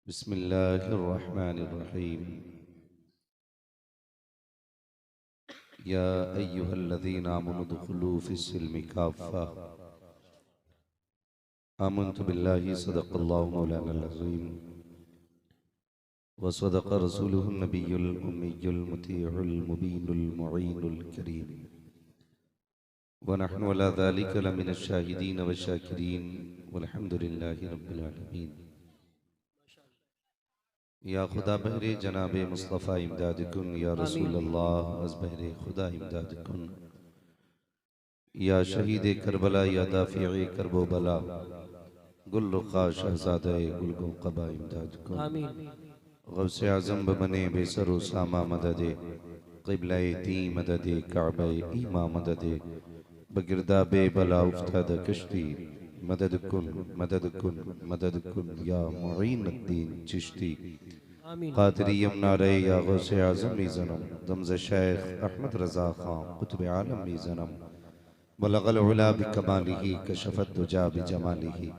बिस्मिल्लाहिर्रहमानिर्रहीम। या अय्युहल्लज़ीना आमनु दुखुलू फिस्सिल्मि काफ़्फ़ा। आमनतु बिल्लाहि सदक़ल्लाहु मौलानल अज़ीम व सदक़ रसूलुहुन नबियुल उम्मियुल मुतीउल मुबीनुल मुईनुल करीम व नहनु अला ज़ालिका लमिनश शाहिदीन व शाकिरीन वल्हम्दुलिल्लाहि रब्बिल आलमीन। या खुदा बहरे जनाबे मुस्तफ़ा इमदाद कुन या रसूल अल्लाह अज़ बहरे खुदा इमदाद कुन या शहीद करबला या दाफ़िए करबो बला गुल रुखा शहज़ादे गुल क़बा इमदाद कुन गौसे आज़म बने बेसरो सामा मददे क़िबला दी मददे काबा ईमा मददे बगिरदाबे बला उफ्ताद कश्ती मदद कुन मदद कुन मदद कुन या मुईनुद्दीन चिश्ती क़ादरी यमनारे या गौसे आज़म ज़नम दमज़ शेख अहमद रज़ा खां कुतुब आलम ज़नम बलगल उला बिकमालिही कशफत दुजा बिजमालिही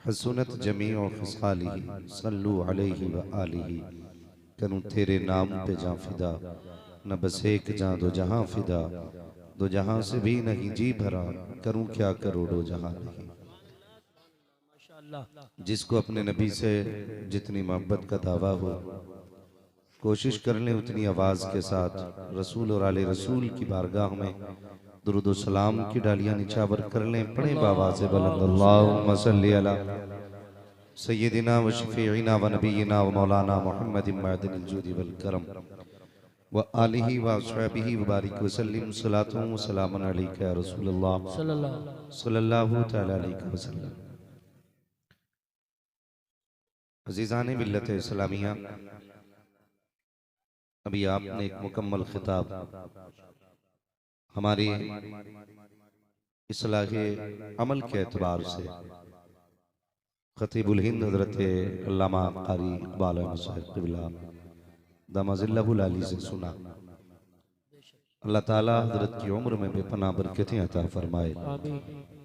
हसनत जमीउ खिसालिही सल्लु अलैहि व आलिही। करूं तेरे नाम पे जां फिदा न बस एक जां दो जहां फिदा दो जहां से भी नहीं जी भरा करूं क्या करोड़ों जहां नहीं। जिसको अपने नबी से जितनी मोहब्बत का दावा हो कोशिश कर लें उतनी आवाज के साथ रसूल और आले रसूल की बारगाह में दुरूद व सलाम की डालियां निछावर कर लें। पढ़ें बावाज़े बुलंद अल्लाहुम्मा सल्ली अला सय्यदिना व शफीइना व नबीना व मौलाना मुहम्मदिन मअदिनिल जूदि वल करम व आलिहि व अस्हाबिहि व बारिक व सल्लिम सलातुन व सलामुन अलैका या रसूलल्लाह सल्लल्लाहु तआला अलैहि वसल्लम। अज़ीज़ान मिल्लत इस्लामिया, अभी आपने एक मुकम्मल खिताब हमारी इस्लाहे अमल के एतबार से खतीबुल हिंद हज़रत अल्लामा क़ारी इक़बाल अहमद साहिब क़िबला दामजिल्लहुल आली से सुना। अल्लाह ताला हज़रत की उम्र में बेपनाह बरकतें अता फरमाए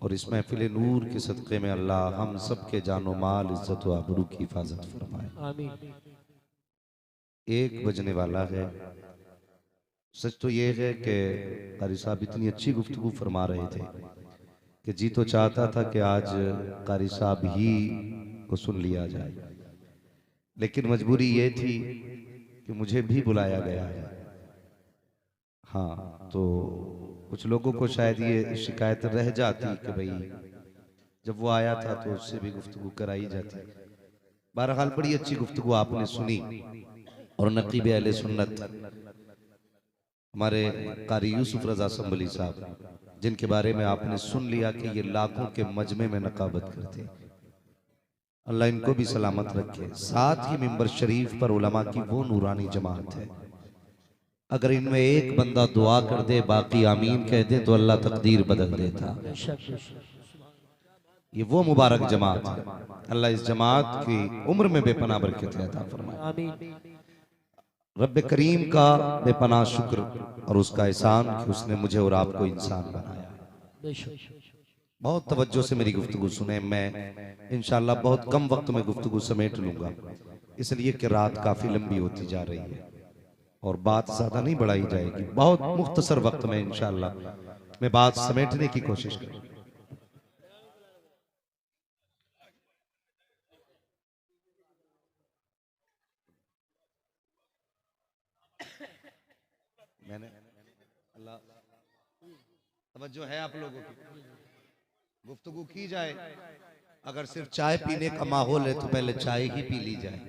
और इस महफिल नूर के सदक़े में अल्लाह हम सब के जानो माल इज्जत व आबरू की हिफाजत फरमाए। एक बजने वाला है। सच तो ये है कि क़ारी साहब इतनी अच्छी गुफ्तगू फरमा रहे थे कि जी तो चाहता था कि आज क़ारी साहब ही को सुन लिया जाए, लेकिन मजबूरी ये थी कि मुझे भी बुलाया गया है। हाँ, तो कुछ लोगों को शायद ये शिकायत रह जाती कि भाई जब वो आया था तो उससे भी गुफ्तगू कराई जाती। बहरहाल बड़ी अच्छी गुफ्तगू आपने सुनी और नकीब अहले सुन्नत हमारे क़ारी यूसुफ रज़ा संभली साहब, जिनके बारे में आपने सुन लिया कि ये लाखों के मजमे में नकाबत करते, अल्लाह इनको भी सलामत रखे। साथ ही मिंबर शरीफ पर उलमा की वो नूरानी जमात है, अगर इनमें एक बंदा दुआ कर दे बाकी आमीन कह दे तो अल्लाह तकदीर बदल देता। ये वो मुबारक जमात है। अल्लाह इस जमात की उम्र में बेपनाह बरकत अता फरमाए। रब्बे करीम का बेपनाह शुक्र और उसका एहसान कि उसने मुझे और आपको इंसान बनाया। बहुत तवज्जो से मेरी गुफ्तगू सुने। मैं इंशाअल्लाह बहुत कम वक्त में गुफ्तगू समेट लूंगा, इसलिए कि रात काफी लंबी होती जा रही है और बात ज्यादा नहीं बढ़ाई जाएगी। बहुत मुख्तसर वक्त में इंशाअल्लाह मैं बात समेटने की कोशिश करूंगा। मैंने अल्लाह तवज्जो है आप लोगों की, गुफ्तगू की जाए। अगर सिर्फ चाय पीने का माहौल है तो पहले चाय ही पी ली जाए।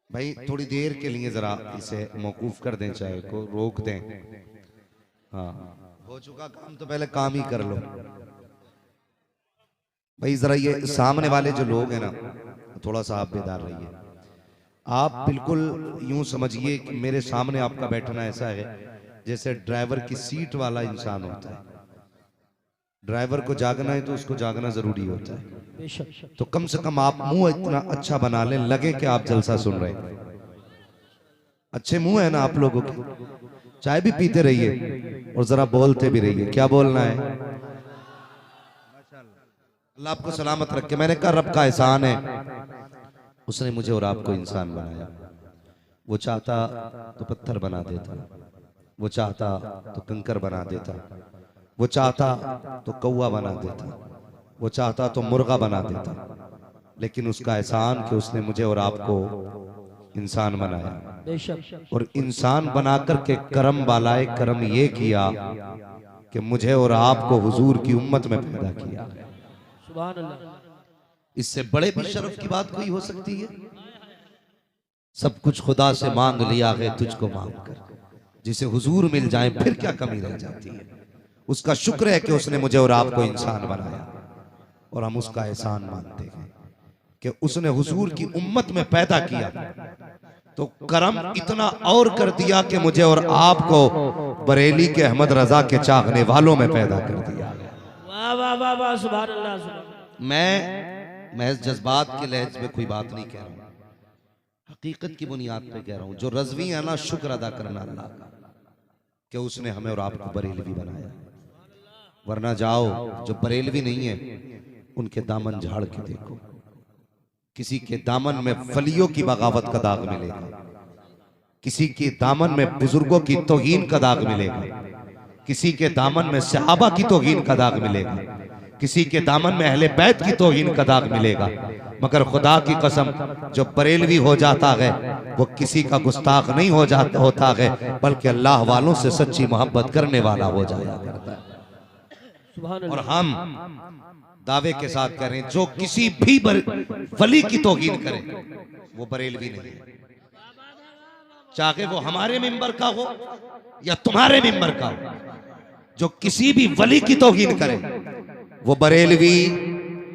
भाई थोड़ी देर के लिए जरा इसे मौकूफ कर दें, चाय को रोक दें। हाँ, हो चुका काम तो पहले काम ही कर लो। भाई जरा ये सामने वाले जो लोग हैं ना, थोड़ा सा आप बेदार रहिए। आप बिल्कुल यूं समझिए कि मेरे सामने आपका बैठना ऐसा है जैसे ड्राइवर की सीट वाला इंसान होता है। ड्राइवर को जागना है तो उसको जागना जरूरी होता है, तो कम से कम आप मुंह इतना अच्छा बना लें लगे कि आप जलसा सुन रहे हैं। अच्छे मुंह है ना आप लोगों के, चाय भी पीते रहिए और जरा बोलते भी रहिए। क्या बोलना है? अल्लाह आपको सलामत रखे। मैंने कहा रब का एहसान है, उसने मुझे और आपको इंसान बनाया। वो चाहता तो पत्थर बना देता, वो चाहता तो कंकर बना देता, वो चाहता तो कौवा बना देता, वो चाहता तो मुर्गा बना देता, लेकिन उसका एहसान कि उसने मुझे और आपको इंसान बनाया। और इंसान बनाकर के करम वालाए करम ये किया कि मुझे और आपको हुजूर की उम्मत में पैदा किया। सुभान अल्लाह। इससे बड़े भी शर्फ की बात कोई हो सकती है? सब कुछ खुदा से मांग लिया है तुझको मांग कर, जिसे हुजूर मिल जाए फिर क्या कमी रह जाती है। उसका शुक्र है कि उसने मुझे और आपको इंसान बनाया, और हम उसका एहसान मानते हैं कि उसने हुजूर की उम्मत में पैदा किया। तो करम इतना और कर दिया कि मुझे और आपको बरेली के अहमद रजा के चाहने वालों में पैदा कर दिया। वाह वाह वाह वाह, सुभान अल्लाह सुभान अल्लाह। मैं महज जज्बात के लहज में कोई बात नहीं कह रहा हूं, हकीकत की बुनियाद पे कह रहा हूं। जो रज़वी है ना, शुक्र अदा करना अल्लाह का कि उसने हमें और आपको बरेलवी बनाया। वरना जाओ जो बरेलवी नहीं है उनके दामन झाड़ के देखो, किसी के दामन में फलियों की बगावत का दाग मिलेगा, किसी के दामन में बुजुर्गों की तौहीन का दाग मिलेगा, किसी के दामन में सहाबा की तौहीन का दाग मिलेगा, किसी के दामन में अहले बैत की तौहीन का दाग मिलेगा। मगर खुदा की कसम, जो बरेलवी हो जाता है वो किसी का गुस्ताख नहीं हो जाता होता है, बल्कि अल्लाह वालों से सच्ची मोहब्बत करने वाला हो जाया करता है। और हम दावे के साथ कह रहे हैं, जो किसी भी वली की तौहीन करे वो बरेलवी नहीं है, चाहे वो हमारे मिंबर का हो या तुम्हारे मिंबर का हो। जो किसी भी वली की तौहीन करे वो बरेलवी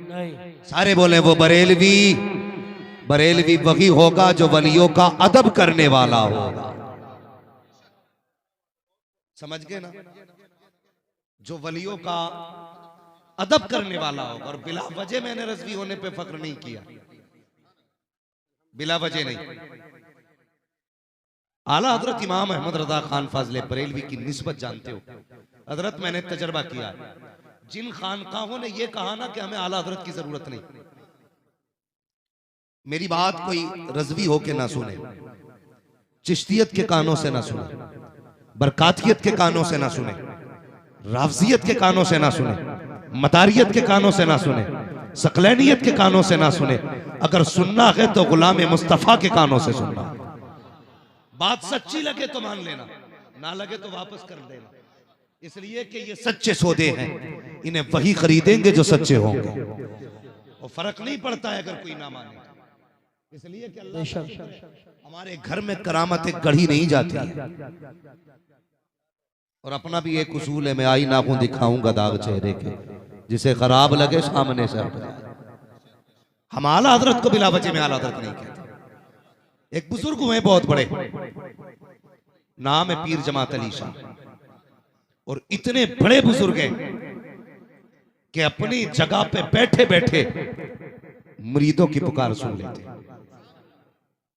नहीं। सारे बोले वो बरेलवी। बरेलवी वही होगा जो वलियों का अदब करने वाला होगा। समझ गए ना? जो वलियों का अदब करने वाला होगा। और बिला वजह मैंने रज़वी होने पे फख्र नहीं किया, बिला वजह नहीं। आला हजरत इमाम अहमद रजा खान फाजले बरेलवी की निस्बत जानते हो हजरत? मैंने तजर्बा किया, जिन खानकाहों ने यह कहा ना कि हमें आला हजरत की जरूरत नहीं, मेरी बात कोई रज़वी होके ना सुने, चिश्तियत के कानों से ना सुने, बरकातियत के कानों से ना सुने, राफजियत के कानों से ना सुने, मदारियत के कानों से ना सुने, सकलैनियत के कानों से ना सुने। अगर सुनना है तो गुलाम मुस्तफा के कानों से सुनना। बात सच्ची लगे तो मान लेना, ना लगे तो वापस कर देना। इसलिए कि ये सच्चे सौदे हैं, इन्हें वही खरीदेंगे जो सच्चे होंगे, और फर्क नहीं पड़ता है अगर कोई ना माने। इसलिए कि अल्लाह हमारे घर में करामतें गढ़ी नहीं जाती है। और अपना भी एक उसूल है, मैं आई नाखून दिखाऊंगा दाग चेहरे के, जिसे खराब लगे सामने से हट जाए। हम आला हजरत को बिला वजह में आला हजरत नहीं कहते। एक बुजुर्ग हुए बहुत बड़े, नाम है पीर जमात अली शाह, और इतने बड़े बुजुर्ग हैं कि अपनी जगह पे बैठे बैठे मुरीदों की पुकार सुन लेते।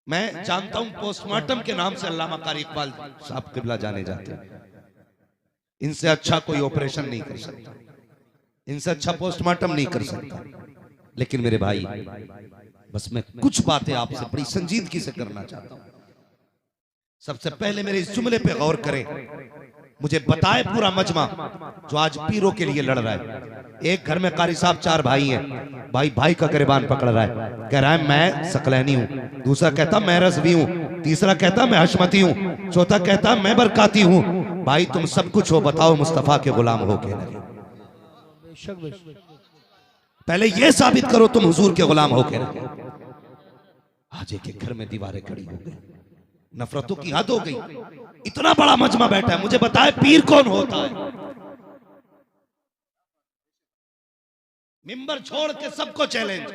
मैं जानता हूं पोस्टमार्टम के नाम से अल्लामा कारी इकबाल साहब किबला जाने जाते हैं। इनसे अच्छा कोई ऑपरेशन नहीं कर सकता, इनसे अच्छा पोस्टमार्टम नहीं कर सकता। लेकिन मेरे भाई, बस मैं कुछ बातें आपसे बड़ी संजीदगी से करना चाहता हूं। सबसे पहले मेरे इस जुमले पे गौर करें। मुझे बताए पूरा मजमा जो आज पीरों के लिए लड़ रहा है। एक घर में कारी साहब 4 भाई हैं, भाई का गिरबान पकड़ रहा है, कह रहा है मैं सकलैनी हूं, दूसरा कहता मैं रज़वी हूं, तीसरा कहता मैं हशमती हूं, चौथा कहता मैं बरकाती हूं। भाई तुम सब कुछ हो, बताओ मुस्तफा के गुलाम हो के नहीं? पहले ये साबित करो तुम हुजूर के गुलाम हो के नहीं। आज एक घर में दीवारें खड़ी हो गई, नफरतों की हद हो गई। इतना बड़ा मजमा बैठा है, मुझे बताए पीर कौन होता है? मिंबर छोड़ के सबको चैलेंज,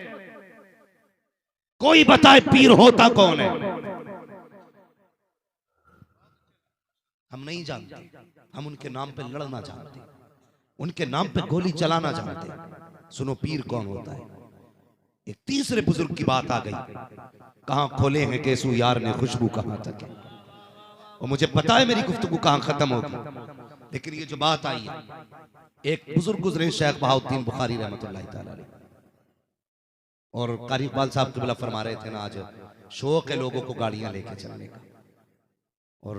कोई बताए पीर होता कौन है? हम नहीं जानते। हम उनके नाम पे लड़ना जानते, उनके नाम पे गोली चलाना जानते। सुनो पीर कौन होता है। एक तीसरे बुजुर्ग की बात आ गई, कहां खोले हैं केसू यार ने खुशबू कहां तक है। और मुझे पता है मेरी गुफ्तगू कहां खत्म होगी, लेकिन ये जो बात आई है, एक बुजुर्ग गुजरे शेख बहाउद्दीन बुखारी रहमतुल्लाह तआला अलैह, और कारी इकबाल साहब क़िबला फरमा रहे थे ना, आज शौक है लोगों को गाड़ियां लेके चलने का। और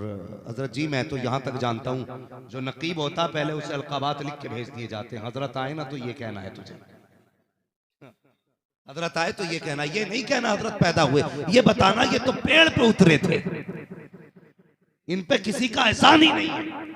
हजरत जी मैं तो यहाँ तक जानता हूँ, जो नकीब होता पहले उसे अलकाबात लिख के भेज दिए जाते हैं, हजरत आए ना तो ये कहना है तुझे, हजरत आए तो ये कहना, ये नहीं कहना हजरत पैदा हुए, ये बताना ये तो पेड़ पे उतरे थे, इन पे किसी का एहसान ही नहीं।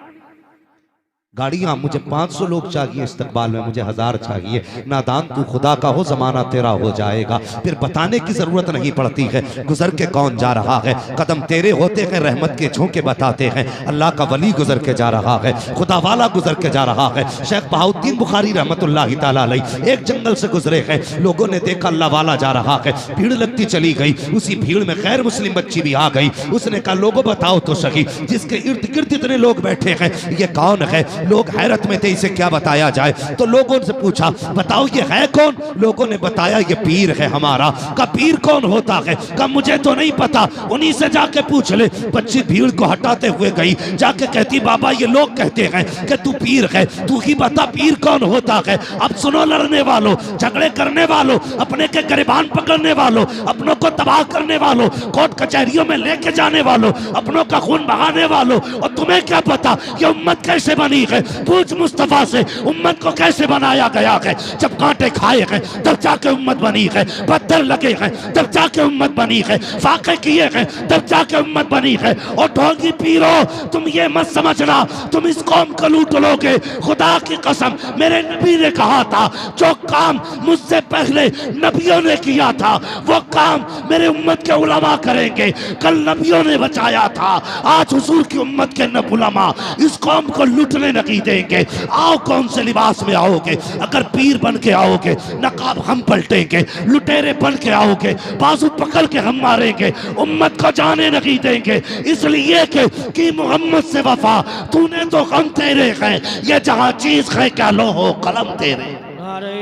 गाड़ियां मुझे 500 लोग चाहिए इस्तकबाल में, मुझे 1000 चाहिए। नादान तू खुदा का हो, जमाना तेरा हो जाएगा। फिर बताने की जरूरत नहीं पड़ती है गुजर के कौन जा रहा है, कदम तेरे होते हैं रहमत के झोंके बताते हैं। अल्लाह का वली गुजर के जा रहा है, खुदा वाला गुजर के जा रहा है। शेख बहाउद्दीन बुखारी रहमतुल्लाहि ताला अलैह एक जंगल से गुजरे हैं, लोगों ने देखा अल्लाह वाला जा रहा है, भीड़ लगती चली गई। उसी भीड़ में गैर मुस्लिम बच्ची भी आ गई। उसने कहा लोगों बताओ तो सही, जिसके इर्द गिर्द इतने लोग बैठे हैं ये कौन है। लोग हैरत में थे, इसे क्या बताया जाए। तो लोगों से पूछा बताओ ये है कौन। लोगों ने बताया ये पीर है हमारा। का पीर कौन होता है। का मुझे तो नहीं पता, उन्हीं से जाके पूछ ले। बच्ची भीड़ को हटाते हुए गई, जाके कहती बाबा ये लोग कहते हैं कि तू पीर है, तू ही बता पीर कौन होता है। अब सुनो लड़ने वालों, झगड़े करने वालों, अपने के गिरबान पकड़ने वालों, अपनों को तबाह करने वालों, कोर्ट कचहरियों में लेके जाने वालों, अपनों का खून बहाने वालों, और तुम्हें क्या पता ये उम्मत कैसे बनी है। पूछ मुस्तफा से उम्मत को कैसे बनाया गया है। जब कांटे खाए हैं तब जाके उम्मत बनी है, पत्थर लगे हैं तब जाके उम्मत बनी है, फाके किए हैं तब जाके उम्मत बनी है। और ढोंगी पीरो तुम ये मत समझना तुम इस कौम को लूट लोगे। खुदा की कसम मेरे नबी ने कहा था जो काम मुझसे पहले नबियों ने किया था वो काम मेरे उम्मत के उलमा करेंगे। कल नबियों ने बचाया था, आज हुजूर की उम्मत के न उलमा इस कौम को लूटने नहीं देंगे। आओ कौन से लिबास में आओगे, अगर पीर बन के आओगे नकाब हम पलटेंगे, लुटेरे बन के आओगे बाजू पकड़ के हम मारेंगे, उम्मत को जाने नहीं देंगे। इसलिए कि मोहम्मद से वफा तूने तो गम तेरे हैं, ये जहां चीज है क्या लो हो कलम तेरे। नारे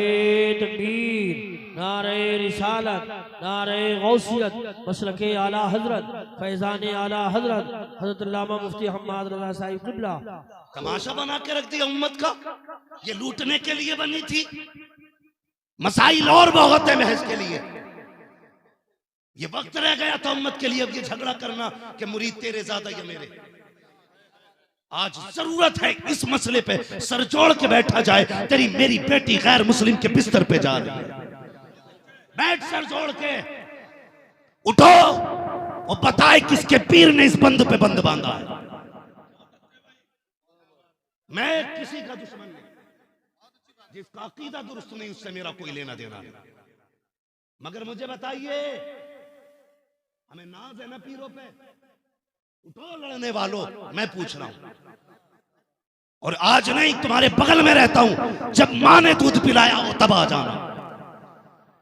तकबीर, नारे रिसालत, नारे गौसियत, मसलके आला हजरत, फैजान आला हजरत, हजरत अल्लामा मुफ्ती हम्माद रज़ा साहिब क़िबला। तमाशा बना के रख दिया उम्मत का, ये लूटने के लिए बनी थी। मसाइल और बहुत है महज के लिए, ये वक्त रह गया था उम्मत के लिए अब ये झगड़ा करना कि मुरीद तेरे ज्यादा या मेरे। आज जरूरत है इस मसले पे सर जोड़ के बैठा जाए। तेरी मेरी बेटी गैर मुस्लिम के बिस्तर पे जा रही है, बैठ सर जोड़ के, उठो और बताए किसके पीर ने इस बंद पे बंद बांधा है। मैं किसी का दुश्मन नहीं, जिसका अकीदा दुरुस्त नहीं उससे मेरा कोई लेना देना नहीं। मगर मुझे बताइए हमें नाज है ना पीरों पे। उठो लड़ने वालों, मैं पूछ रहा हूं। और आज नहीं तुम्हारे बगल में रहता हूं, जब मां ने दूध पिलाया हो तब आ जाना,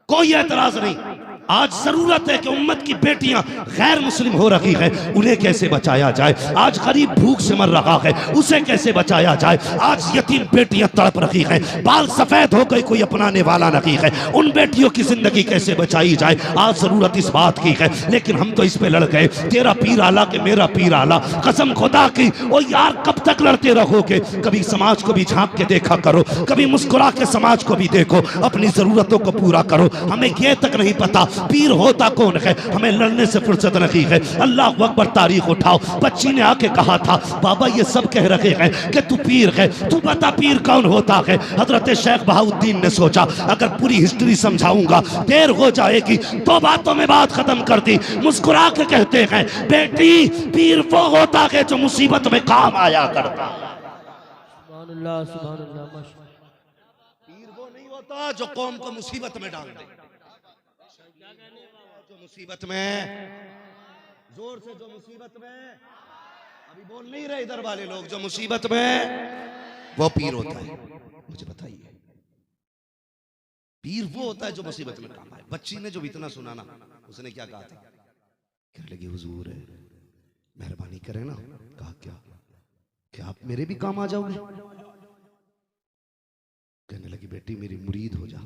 कोई एतराज नहीं। आज जरूरत है कि उम्मत की बेटियां गैर मुस्लिम हो रही है, उन्हें कैसे बचाया जाए। आज गरीब भूख से मर रहा है, उसे कैसे बचाया जाए। आज यतीम बेटियां तड़प रही है, बाल सफेद हो गए कोई अपनाने वाला नहीं है, उन बेटियों की जिंदगी कैसे बचाई जाए। आज जरूरत इस बात की है, लेकिन हम तो इस पे लड़ गए। तेरा पीर आला के मेरा पीर आला, कसम खुदा की। ओ यार कब तक लड़ते रहोगे। कभी समाज को भी झांक के देखा करो, कभी मुस्कुरा के समाज को भी देखो, अपनी जरूरतों को पूरा करो। हमें ये तक नहीं पता पीर होता कौन है, हमें लड़ने से फुर्सत नहीं है। अल्लाह अकबर, तारीख उठाओ। बच्ची ने आके कहा था बाबा ये सब कह रहे हैं कि तू पीर है, तू बता पीर कौन होता है। हजरत शेख बहाउद्दीन ने सोचा अगर पूरी हिस्ट्री समझाऊंगा देर हो जाएगी, तो बातों में बात खत्म कर दी। मुस्कुरा के कहते हैं बेटी पीर वो होता है जो मुसीबत में काम आया करता। सुभान अल्लाह, सुभान अल्लाह। पीर वो नहीं होता जो कौम को मुसीबत में डाल दे। जो मुसीबत में, जोर से, जो मुसीबत में, अभी बोल नहीं रहे इधर वाले लोग, जो मुसीबत में वो पीर होता है। मुझे बताइए पीर वो होता है जो मुसीबत में काम आए। बच्ची ने जो इतना सुना ना, उसने क्या कहा था, कहने लगी हुजूर है मेहरबानी करें ना। कहा क्या आप मेरे भी काम आ जाओगे। कहने लगी बेटी मेरी मुरीद हो जा,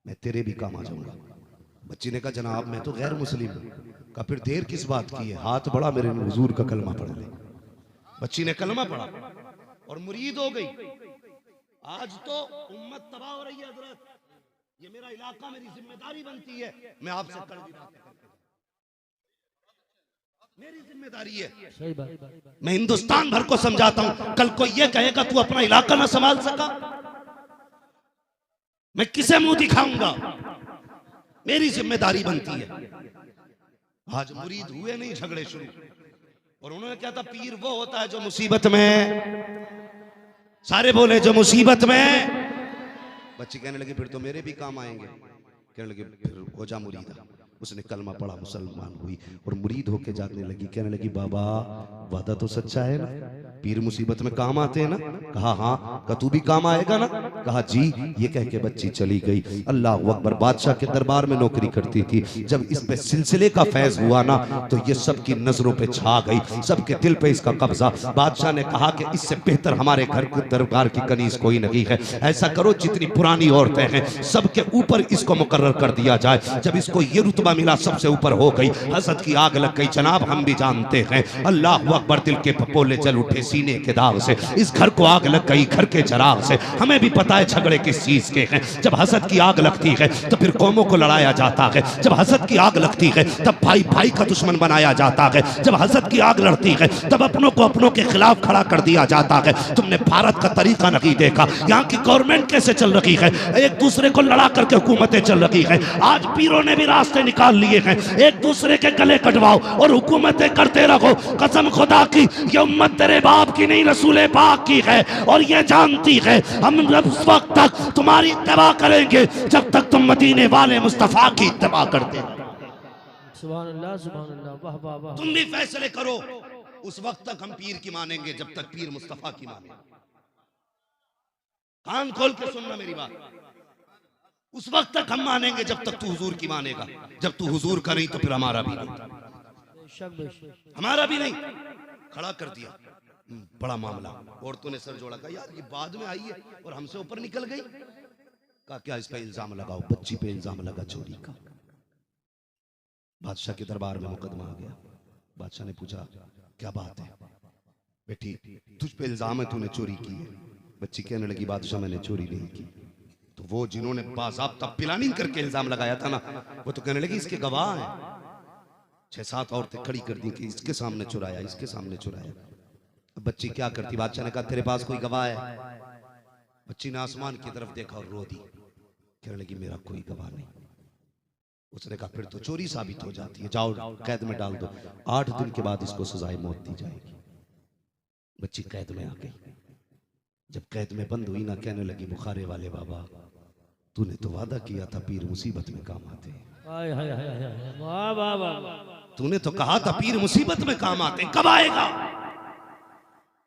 मैं तेरे भी काम आ जाऊंगा। बच्ची ने कहा जनाब मैं तो गैर मुस्लिम हूं। कहा फिर देर किस बात की है, हाथ बढ़ा मेरे हुजूर का कलमा पढ़ ले। बच्ची ने कलमा पढ़ा और मुरीद हो गई। आज तो उम्मत तबाह हो रही है हजरत, ये मेरा इलाका, मेरी जिम्मेदारी बनती है। मैं आपसे कड़वी बातें करता हूं, मेरी जिम्मेदारी है। सही बात। मैं हिंदुस्तान भर को समझाता हूं। कल कोई ये कहेगा तू अपना इलाका ना संभाल सका, मैं किसे मुंह दिखाऊंगा? मेरी जिम्मेदारी बनती है। आज मुरीद हुए नहीं, झगड़े शुरू। और उन्होंने क्या था, पीर वो होता है जो मुसीबत में, सारे बोले जो मुसीबत में। बच्ची कहने लगी फिर तो मेरे भी काम आएंगे। कहने लगे फिर हो जा मुरीद। उसने कलमा पढ़ा, मुसलमान हुई और मुरीद होके जाने लगी। कहने लगी बाबा वादा तो सच्चा है ना, पीर मुसीबत में काम आते हैं ना? कहा हाँ। कहा तू भी काम आएगा ना? कहा जी। ये कह के बच्ची चली गई। अल्लाह अकबर। बादशाह के दरबार में नौकरी करती थी। जब इस पे सिलसिले का फैज हुआ ना तो ये सबकी नजरों पे छा गई, सबके दिल पे इसका कब्जा। बादशाह ने कहा कि इससे बेहतर हमारे घर के दरबार की कनीज कोई नहीं है। ऐसा करो जितनी पुरानी औरतें हैं सबके ऊपर इसको मुकर्रर कर दिया जाए। जब इसको ये रुतबा मिला सबसे ऊपर हो गई, हसद की आग लग गई। जनाब हम भी जानते हैं। अल्लाह अकबर। दिल के पपोले जल उठे सीने के दाग से। इस घर को आग लग गई घर के चराग से। हमें भी पता है झगड़े किस चीज के हैं। जब हसद की आग लगती है तो फिर कौमों को लड़ाया जाता है। जब हसद की आग लगती है तब भाई भाई का दुश्मन बनाया जाता है। जब हसद की आग लड़ती है तब अपनों को अपनों के खिलाफ खड़ा कर दिया जाता है। तुमने भारत का तरीका नहीं देखा, यहाँ की गवर्नमेंट कैसे चल रही है, एक दूसरे को लड़ा करके हुकूमतें चल रही है। आज पीरों ने भी रास्ते निकाल लिए हैं, एक दूसरे के गले कटवाओ और हुकूमतें करते रहो। कसम खुदा की ये उम्मत तेरे बाप की नहीं रसूल पाक की है और ये जानती है हम उस वक्त तक तुम्हारी इत्तबा करेंगे जब तक तुम मदीने वाले मुस्तफा की इत्तबा करते हो। सुभान अल्लाह, सुभान अल्लाह, वाह वाह वाह। तुम भी फैसले करो, उस वक्त तक हम पीर की मानेंगे जब तक पीर मुस्तफा की मानेंगे। कान खोल के सुनना मेरी बात। उस वक्त तक हम मानेंगे जब तक तू हुजूर की मानेगा। जब तू हुजूर का नहीं तो फिर हमारा भी नहीं, हमारा भी नहीं। खड़ा कर दिया, बड़ा मामला। औरतों ने सर जोड़ा, कहा यार ये बाद में आई है और हमसे ऊपर निकल गई। कहा क्या इस पे इल्जाम लगाओ? बच्ची पे इल्जाम लगा चोरी का। बादशाह के दरबार में मुकदमा आ गया। बादशाह ने पूछा क्या बात है बेटी, तुझ पे इल्जाम है तूने चोरी की है। बच्ची कहने लगी बादशाह मैंने चोरी नहीं की। तो वो जिन्होंने बाज़ाब्ता प्लानिंग करके इल्जाम लगाया था ना, वो तो कहने लगी इसके गवाह हैं। 6-7 औरतें खड़ी कर दी कि इसके सामने चुराया, इसके सामने चुराया। अब बच्ची क्या करती? बादशाह ने कहा तेरे पास कोई गवाह है? बच्ची ने आसमान की तरफ देखा और रो दी। कहने लगी मेरा कोई गवाह नहीं। उसने कहा फिर तो चोरी साबित हो जाती है, जाओ कैद में डाल दो। 8 दिन के बाद इसको सजाए मौत दी जाएगी। बच्ची कैद में आ गई। जब कैद में बंद हुई ना, कहने लगी बुखारे वाले बाबा तूने तो वादा किया था पीर मुसीबत में काम आते हैं। वाह वाह वाह। तूने तो कहा था पीर मुसीबत में काम आते, कब आएगा?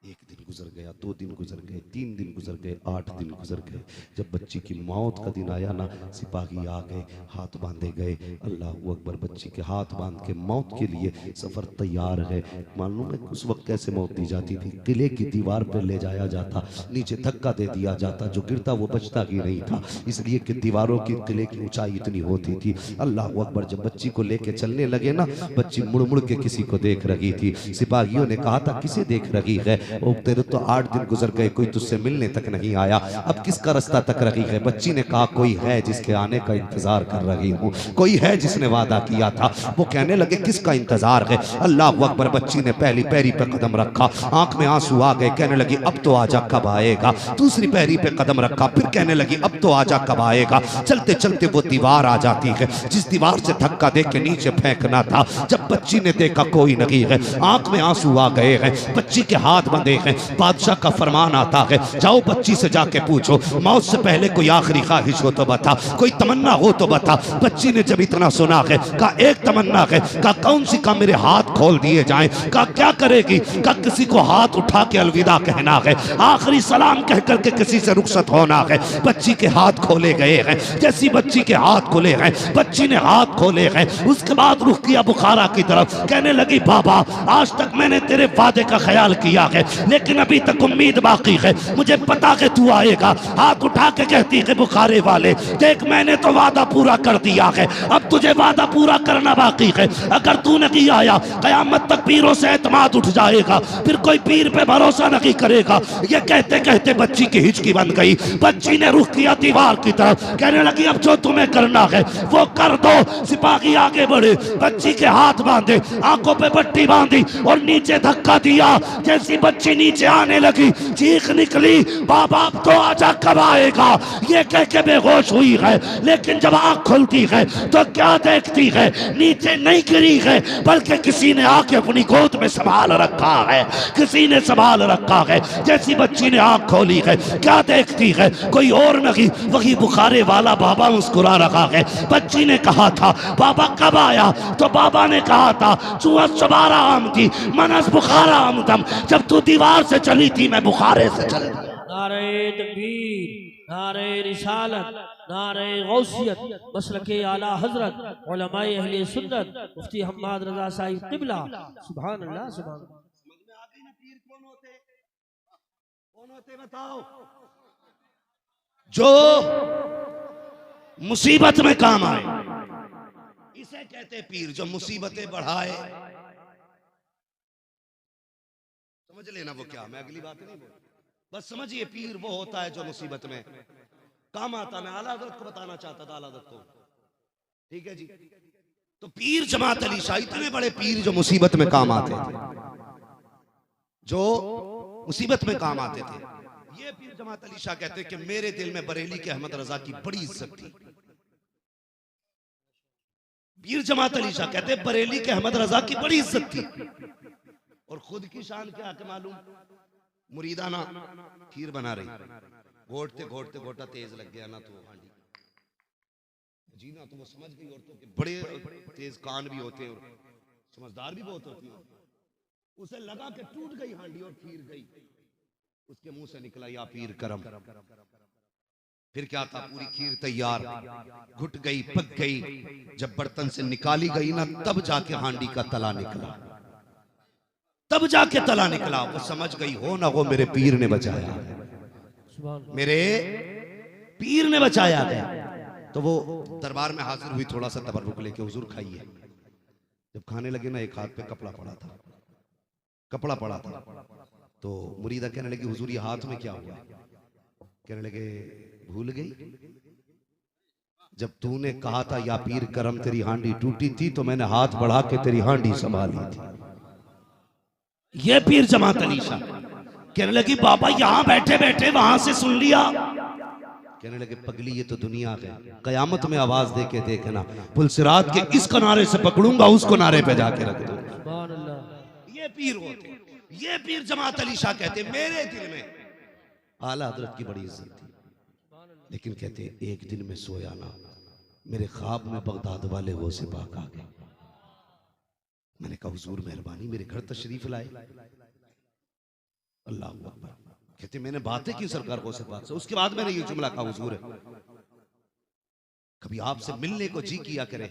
1 दिन गुजर गया, 2 दिन गुजर गए, 3 दिन गुजर गए, 8 दिन गुजर गए। जब बच्ची की मौत का दिन आया ना, सिपाही आ गए, हाथ बांधे गए। अल्लाह अकबर। बच्ची के हाथ बांध के मौत के लिए सफर तैयार है। मालूम है उस वक्त कैसे मौत दी जाती थी? किले की दीवार पर ले जाया जाता, नीचे धक्का दे दिया जाता, जो गिरता वो बचता ही नहीं था, इसलिए कि दीवारों की किले की ऊंचाई इतनी होती थी। अल्लाह अकबर। जब बच्ची को लेके चलने लगे ना, बच्ची मुड़ मुड़ के किसी को देख रही थी। सिपाहियों ने कहा था किसे देख रही है? तेरे तो 8 दिन गुजर गए, कोई तुझसे मिलने तक नहीं आया, अब किसका रास्ता तक रही है? बच्ची ने कहा कोई है जिसके आने का इंतजार कर रही हूँ, कोई है जिसने वादा किया था। वो कहने लगे किसका इंतजार है? अल्लाह अकबर। बच्ची ने पहली पैरी पे कदम रखा, आंख में आंसू आ गए। कहने लगी अब तो आजा कब आएगा? दूसरी पैरी पे कदम रखा, फिर कहने लगी अब तो आजा कब आएगा? चलते चलते वो दीवार आ जाती है जिस दीवार से धक्का दे के नीचे फेंकना था। जब बच्ची ने देखा कोई नहीं है, आंख में आंसू आ गए हैं, बच्ची के हाथ बंधे हैं। बादशाह का फरमान आता है जाओ बच्ची से जाके पूछो मौत से पहले कोई आखिरी ख्वाहिश हो तो बता, कोई तमन्ना हो तो बता। बच्ची ने जब इतना सुना है, कहा एक तमन्ना है। कहा कौन सी? का मेरे हाथ खोल दिए जाएं। कहा क्या करेगी? कहा किसी को हाथ उठा के अलविदा कहना है, आखिरी सलाम कह करके किसी से रुखसत होना है। बच्ची के हाथ खोले गए हैं। जैसी बच्ची के हाथ खोले हैं, बच्ची ने हाथ खोले हैं, उसके बाद रुख किया बुखारा की तरफ। कहने लगी बाबा आज तक मैंने तेरे वादे का ख्याल किया है, लेकिन अभी तक उम्मीद बाकी है, मुझे पता कि तू आएगा। हाथ उठा के कहती है बुखारे वाले, देख मैंने तो वादा पूरा कर दिया है, अब तुझे वादा पूरा करना बाकी है। अगर तू नहीं आया कयामत तक पीरों से एतमाद उठ जाएगा, फिर कोई पीर पे भरोसा नहीं करेगा। ये कहते कहते बच्ची की हिचकी बन गई। बच्ची ने रुख किया दीवार की तरफ, कहने लगी अब जो तुम्हें करना है वो कर दो। सिपाही आगे बढ़े, बच्ची के हाथ बांधे, आंखों पे पट्टी बांधी और नीचे धक्का दिया। जैसी बच्ची नीचे आने लगी चीख निकली, बाबा अब तो आजा, कब आएगा। ये कह के बेहोश हुई है, लेकिन जब आंख खुलती है तो क्या देखती है, नीचे नहीं गिरी है बल्कि किसी ने आके अपनी गोद में संभाल रखा है, किसी ने संभाल रखा है। जैसी बच्ची ने आंख खोली है क्या देखती है, कोई और नहीं वही बुखारे वाला बाबा मुस्कुरा रखा है। बच्ची ने कहा था बाबा कब आया, तो बाबा ने कहा था चुआ सवारा आम थी मनस बुखारा आमदम, जब तू दीवार से चली थी मैं बुखारे से चली। नारे तकबीर, नारे रिसालत, नारे गौसियत, मसलके आला हजरत, उलमाए अहले सुन्नत, मुफ्ती हम्माद रजा साहिब क़िबला। सुभान अल्लाह, सुभान अल्लाह। कौन होते बताओ? जो मुसीबत में काम आए, इसे कहते पीर। जो मुसीबतें बढ़ाए, समझ लेना वो क्या, मैं अगली बात नहीं बोल, बस समझिए पीर वो होता है जो मुसीबत में काम आता। मैं आला हज़रत को बताना चाहता था, आला हज़रत को, ठीक है जी। तो पीर जमात अली शाह इतने बड़े पीर जो मुसीबत में काम आते थे, जो मुसीबत में काम आते थे। ये पीर जमात अली शाह कहते कि मेरे दिल में बरेली के अहमद रजा की बड़ी इज्जत थी। पीर जमात अली शाह कहते बरेली के अहमद रजा की बड़ी इज्जत थी। और खुद की शान क्या है मालूम? मुरीदाना खीर बना रही, घोटते घोटते घोटा तेज लग गया ना, तो हांडी जी ना, तो वो समझ गई। औरतों के बड़े तेज कान भी होते हैं और समझदार भी बहुत होती है। उसे लगा कि टूट गई हांडी और खीर गई, उसके मुंह से निकला या पीर करम। फिर क्या था, पूरी खीर तैयार, घुट गई, पक गई। जब बर्तन से निकाली गई ना, तब जाके हांडी का तला निकला, तब जाके तला निकला। वो समझ गई हो ना, वो मेरे पीर ने बचाया, मेरे पीर ने बचाया गया। तो वो दरबार में हाजिर हुई, थोड़ा सा तबर्रुक लेके, हुजूर खाइए। जब खाने लगे ना, एक हाथ पे कपड़ा पड़ा था, कपड़ा पड़ा था। तो मुरीदा कहने लगी हुजूर ये हाथ में क्या हुआ? कहने लगे भूल गई, जब तूने कहा था या पीर करम तेरी हांडी टूटी थी, तो मैंने हाथ बढ़ा के तेरी हांडी संभाली थी। ये पीर जमात अली शाह कहने लगी बाबा यहां बैठे बैठे वहां से सुन लिया। कहने लगे पगली ये तो दुनिया है, कयामत में आवाज दे के देखना, पुलसिरात के इस किनारे से पकड़ूंगा, उस किनारे पे जाके रख दूंगा। ये पीर होते, ये पीर जमात अली शाह कहते मेरे दिल में आला हजरत की बड़ी इज्जत थी, लेकिन कहते एक दिन में सोया ना, मेरे ख्वाब में बगदाद वाले वो से पाक आ गए। मैंने कहा हुजूर मेहरबानी मेरे घर तशरीफ लाए। अल्लाह अकबर। कहते मैंने बातें की सरकार को से पाक से, उसके बाद मैंने ये जुमला कहा हुजूर कभी आपसे मिलने को जी किया करे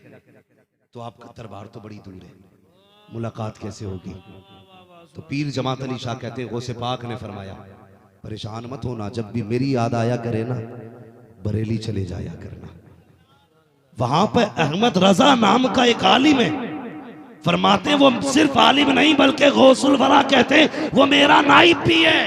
तो आपका दरबार तो बड़ी दूर है, मुलाकात कैसे होगी? तो पीर जमात अली शाह कहते गौसे पाक ने फरमाया परेशान मत होना, जब भी मेरी याद आया करे ना बरेली चले जाया करना। वहां पे अहमद रजा नाम का एक आलिम है, फरमाते वो सिर्फ आलिम नहीं बल्कि गौसुल वरा कहते वो मेरा नाइब भी है।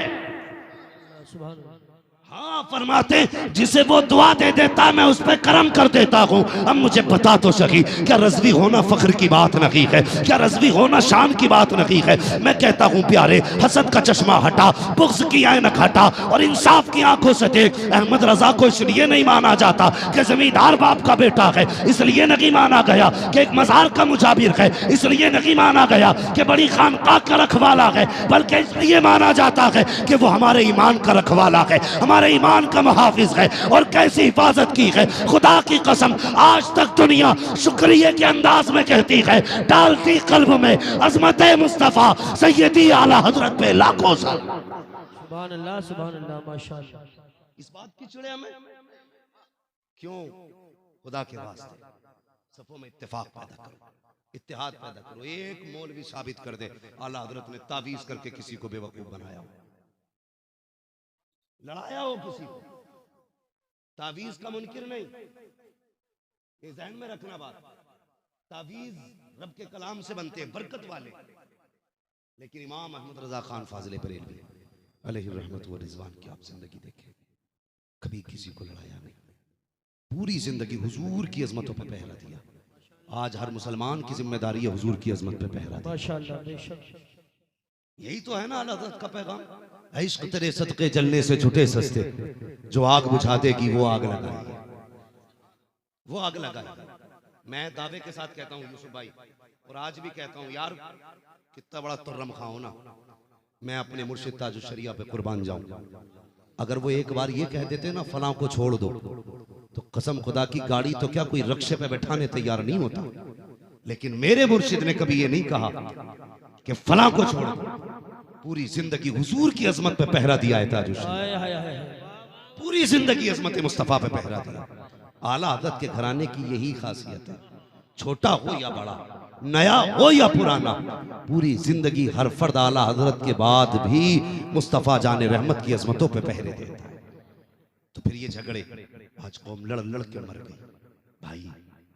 हाँ फरमाते जिसे वो दुआ दे देता मैं उस पर करम कर देता हूँ। अब मुझे बता तो सकी, क्या रज़वी होना फख्र की बात नहीं है? क्या रज़वी होना शान की बात नहीं है? मैं कहता हूँ प्यारे, हसद का चश्मा हटा, बुग़्ज़ की ऐनक हटा और इंसाफ की आंखों से देख। अहमद रजा को इसलिए नहीं माना जाता कि जमींदार बाप का बेटा है, इसलिए नहीं माना गया कि एक मज़ार का मुजाबिर है, इसलिए नहीं माना गया कि बड़ी खानकाह का रखवाला है, बल्कि इसलिए माना जाता है कि वो हमारे ईमान का रखवाला है, हमारे ईमान का मुहाफिज है। और कैसी हिफाजत की है, खुदा की कसम आज तक दुनिया शुक्रिया के अंदाज में कहती है, डालती कल्ब में अज़मत मुस्तफ़ा सैयदी आला हजरत पे लाखों सलाम। सुभान अल्लाह, सुभान अल्लाह, माशाअल्लाह। इस बात की चिड़िया में क्यों? खुदा के वास्ते सफों में इत्तेफाक पैदा करो, इत्तेहाद पैदा करो। एक मौलवी साबित कर दे आला हजरत ने तावीज़ करके किसी को बेवकूफ बनाया हो, लड़ाया हो किसी को, तावीज का मुनकिर नहीं, ये ज़हन में रखना बात। तावीज रब के कलाम से बनते हैं, बरकत वाले। लेकिन इमाम अहमद रजा खान फाजिल बरेलवी अलैहि रहमत व रिजवान की आप जिंदगी देखें, कभी किसी को लड़ाया नहीं, पूरी जिंदगी हुजूर की अजमतों पर पहरा दिया। आज हर मुसलमान की जिम्मेदारी है हुजूर की अजमत पे पहरा दिया। माशाअल्लाह, बेशक। यही तो है ना आला हज़रत का पैगाम, इश्क तेरे सदके जलने से छुटे सस्ते, जो आग बुझा देगी वो आग लगाएगी, वो आग लगाएगी। मैं दावे के साथ कहता हूँ यूसुफ भाई, और आज भी कहता हूँ यार, कितना बड़ा तुर्रम खाओ ना, मैं अपने मुर्शिद ताजुश शरिया पे कुर्बान जाऊं। अगर वो एक बार ये कह देते ना फलां को छोड़ दो, तो कसम खुदा की गाड़ी तो क्या कोई रक्शे पे बैठाने तैयार नहीं होता। लेकिन मेरे मुर्शिद ने कभी ये नहीं कहा कि फलां को छोड़ दो, पूरी जिंदगी हुजूर की अजमत पे पहरा दिया है ताजुश, हाय हाय हाय। पूरी जिंदगी अजमत मुस्तफा पे पहरा दिया। आला हज़रत के घराने की यही खासियत है, छोटा हो या बड़ा, नया हो या पुराना, पूरी जिंदगी हर फर्द आला हजरत के बाद भी मुस्तफा जाने रहमत की अजमतों पे पहरे देता है। तो फिर ये झगड़े, आज कौम लड़ लड़ के मर गई। भाई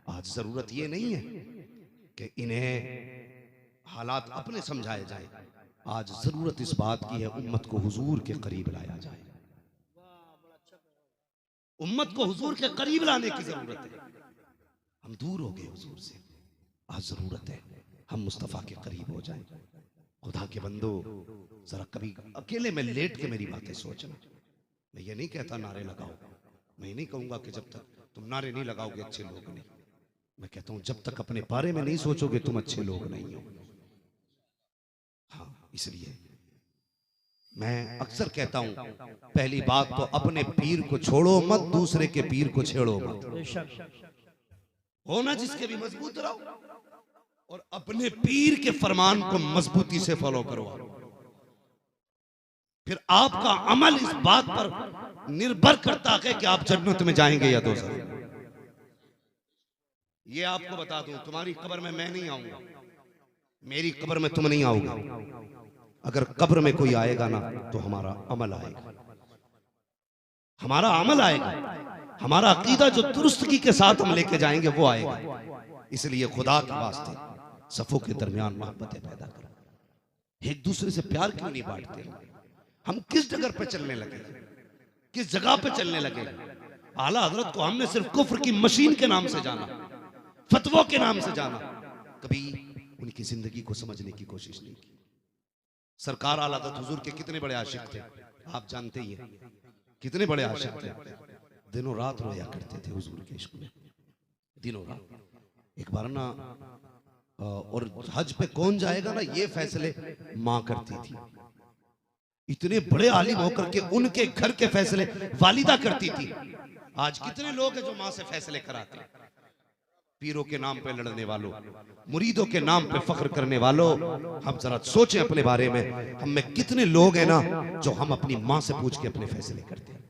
आज जरूरत ये नहीं है कि इन्हें हालात अपने समझाए जाए, आज जरूरत इस बात की है उम्मत को हुजूर के करीब लाया जाए, उम्मत को हुजूर के करीब लाने की जरूरत है। हम दूर हो गए हुजूर से, आज जरूरत है हम मुस्तफा के करीब हो जाएं। खुदा के बंदो, जरा कभी अकेले में लेट के मेरी बातें सोचना। मैं ये नहीं कहता नारे लगाओ, मैं नहीं कहूंगा कि जब तक तुम नारे नहीं लगाओगे अच्छे लोग नहीं, मैं कहता हूं जब तक अपने बारे में नहीं सोचोगे तुम अच्छे लोग नहीं हो। हाँ, इसलिए मैं अक्सर कहता हूं, पहली बात तो अपने पीर को छोड़ो मत, दूसरे के पीर को छेड़ो मत। बेशक। होना जिसके भी मजबूत रहो, और अपने पीर के फरमान को मजबूती से फॉलो करो। फिर आपका अमल इस बात पर निर्भर करता है कि आप जन्नत में जाएंगे या दोज़ख। ये आपको बता दूं, तुम्हारी कब्र में मैं नहीं आऊंगा, मेरी कब्र में तुम नहीं आओगे। अगर कब्र में कोई आएगा ना तो हमारा अमल आएगा, हमारा अमल आएगा, हमारा अकीदा जो दुरुस्तगी के साथ हम लेके जाएंगे वो आएगा। इसलिए खुदा के वास्ते सफों के दरमियान मोहब्बतें पैदा करो, एक दूसरे से प्यार क्यों नहीं बांटते? हम किस जगह पे चलने लगे, किस जगह पे चलने लगे? आला हजरत को हमने सिर्फ कुफ्र की मशीन के नाम से जाना, फतवों के नाम से जाना, कभी उनकी जिंदगी को समझने की कोशिश नहीं की। सरकार आला हजरत हुजूर के कितने बड़े आशिक थे, आप जानते ही हैं, कितने बड़े आशिक थे, दिनों रात रोया करते थे हुजूर के इश्क में, दिनों रात। एक बार ना, और हज पे कौन जाएगा ना ये फैसले माँ करती थी। इतने बड़े आलिम होकर के उनके घर के फैसले वालिदा करती थी। आज कितने लोग हैं जो माँ से फैसले कराते हैं? पीरों के नाम पे लड़ने वालों, मुरीदों के नाम पे फख्र करने वालों, हम जरा सोचें अपने बारे में। हम में कितने लोग हैं ना जो हम अपनी माँ से पूछ के अपने फैसले करते हैं।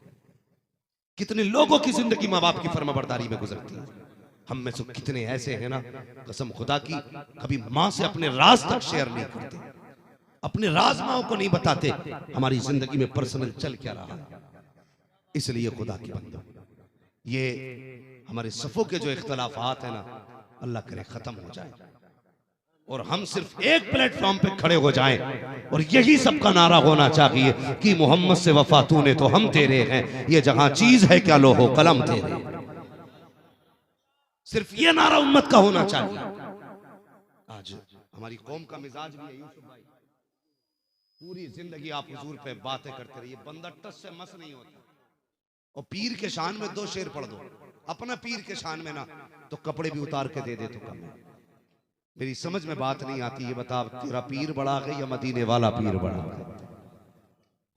कितने लोगों की जिंदगी माँ बाप की फर्माबरदारी में गुजरती है। हम में से कितने ऐसे हैं ना, कसम खुदा की, कभी माँ से अपने राज तक शेयर नहीं करते, अपने राज माँ को नहीं बताते हमारी जिंदगी में पर्सनल चल क्या रहा है। इसलिए खुदा की बंदो, ये हमारे सफों के जो इख्तलाफात है ना, अल्लाह करे खत्म हो जाए और हम सिर्फ एक प्लेटफॉर्म पे खड़े हो जाएं, और यही सबका नारा होना चाहिए कि मोहम्मद से वफा तूने तो हम तेरे हैं, ये जहां चीज है क्या लोहो कलम तेरे। सिर्फ ये नारा उम्मत का होना चाहिए। आज हमारी कौम का मिजाज भी है यूसुफ भाई, पूरी जिंदगी आप हुजूर पे बातें करते रहिए, बंदा टस से मस नहीं होता। और पीर के शान में 2 शेर पढ़ दो, अपना पीर के शान में ना, तो कपड़े भी उतार के दे दे तो कम है। मेरी समझ में बात नहीं आती, ये बता तेरा पीर बड़ा है या मदीने वाला पीर बड़ा है?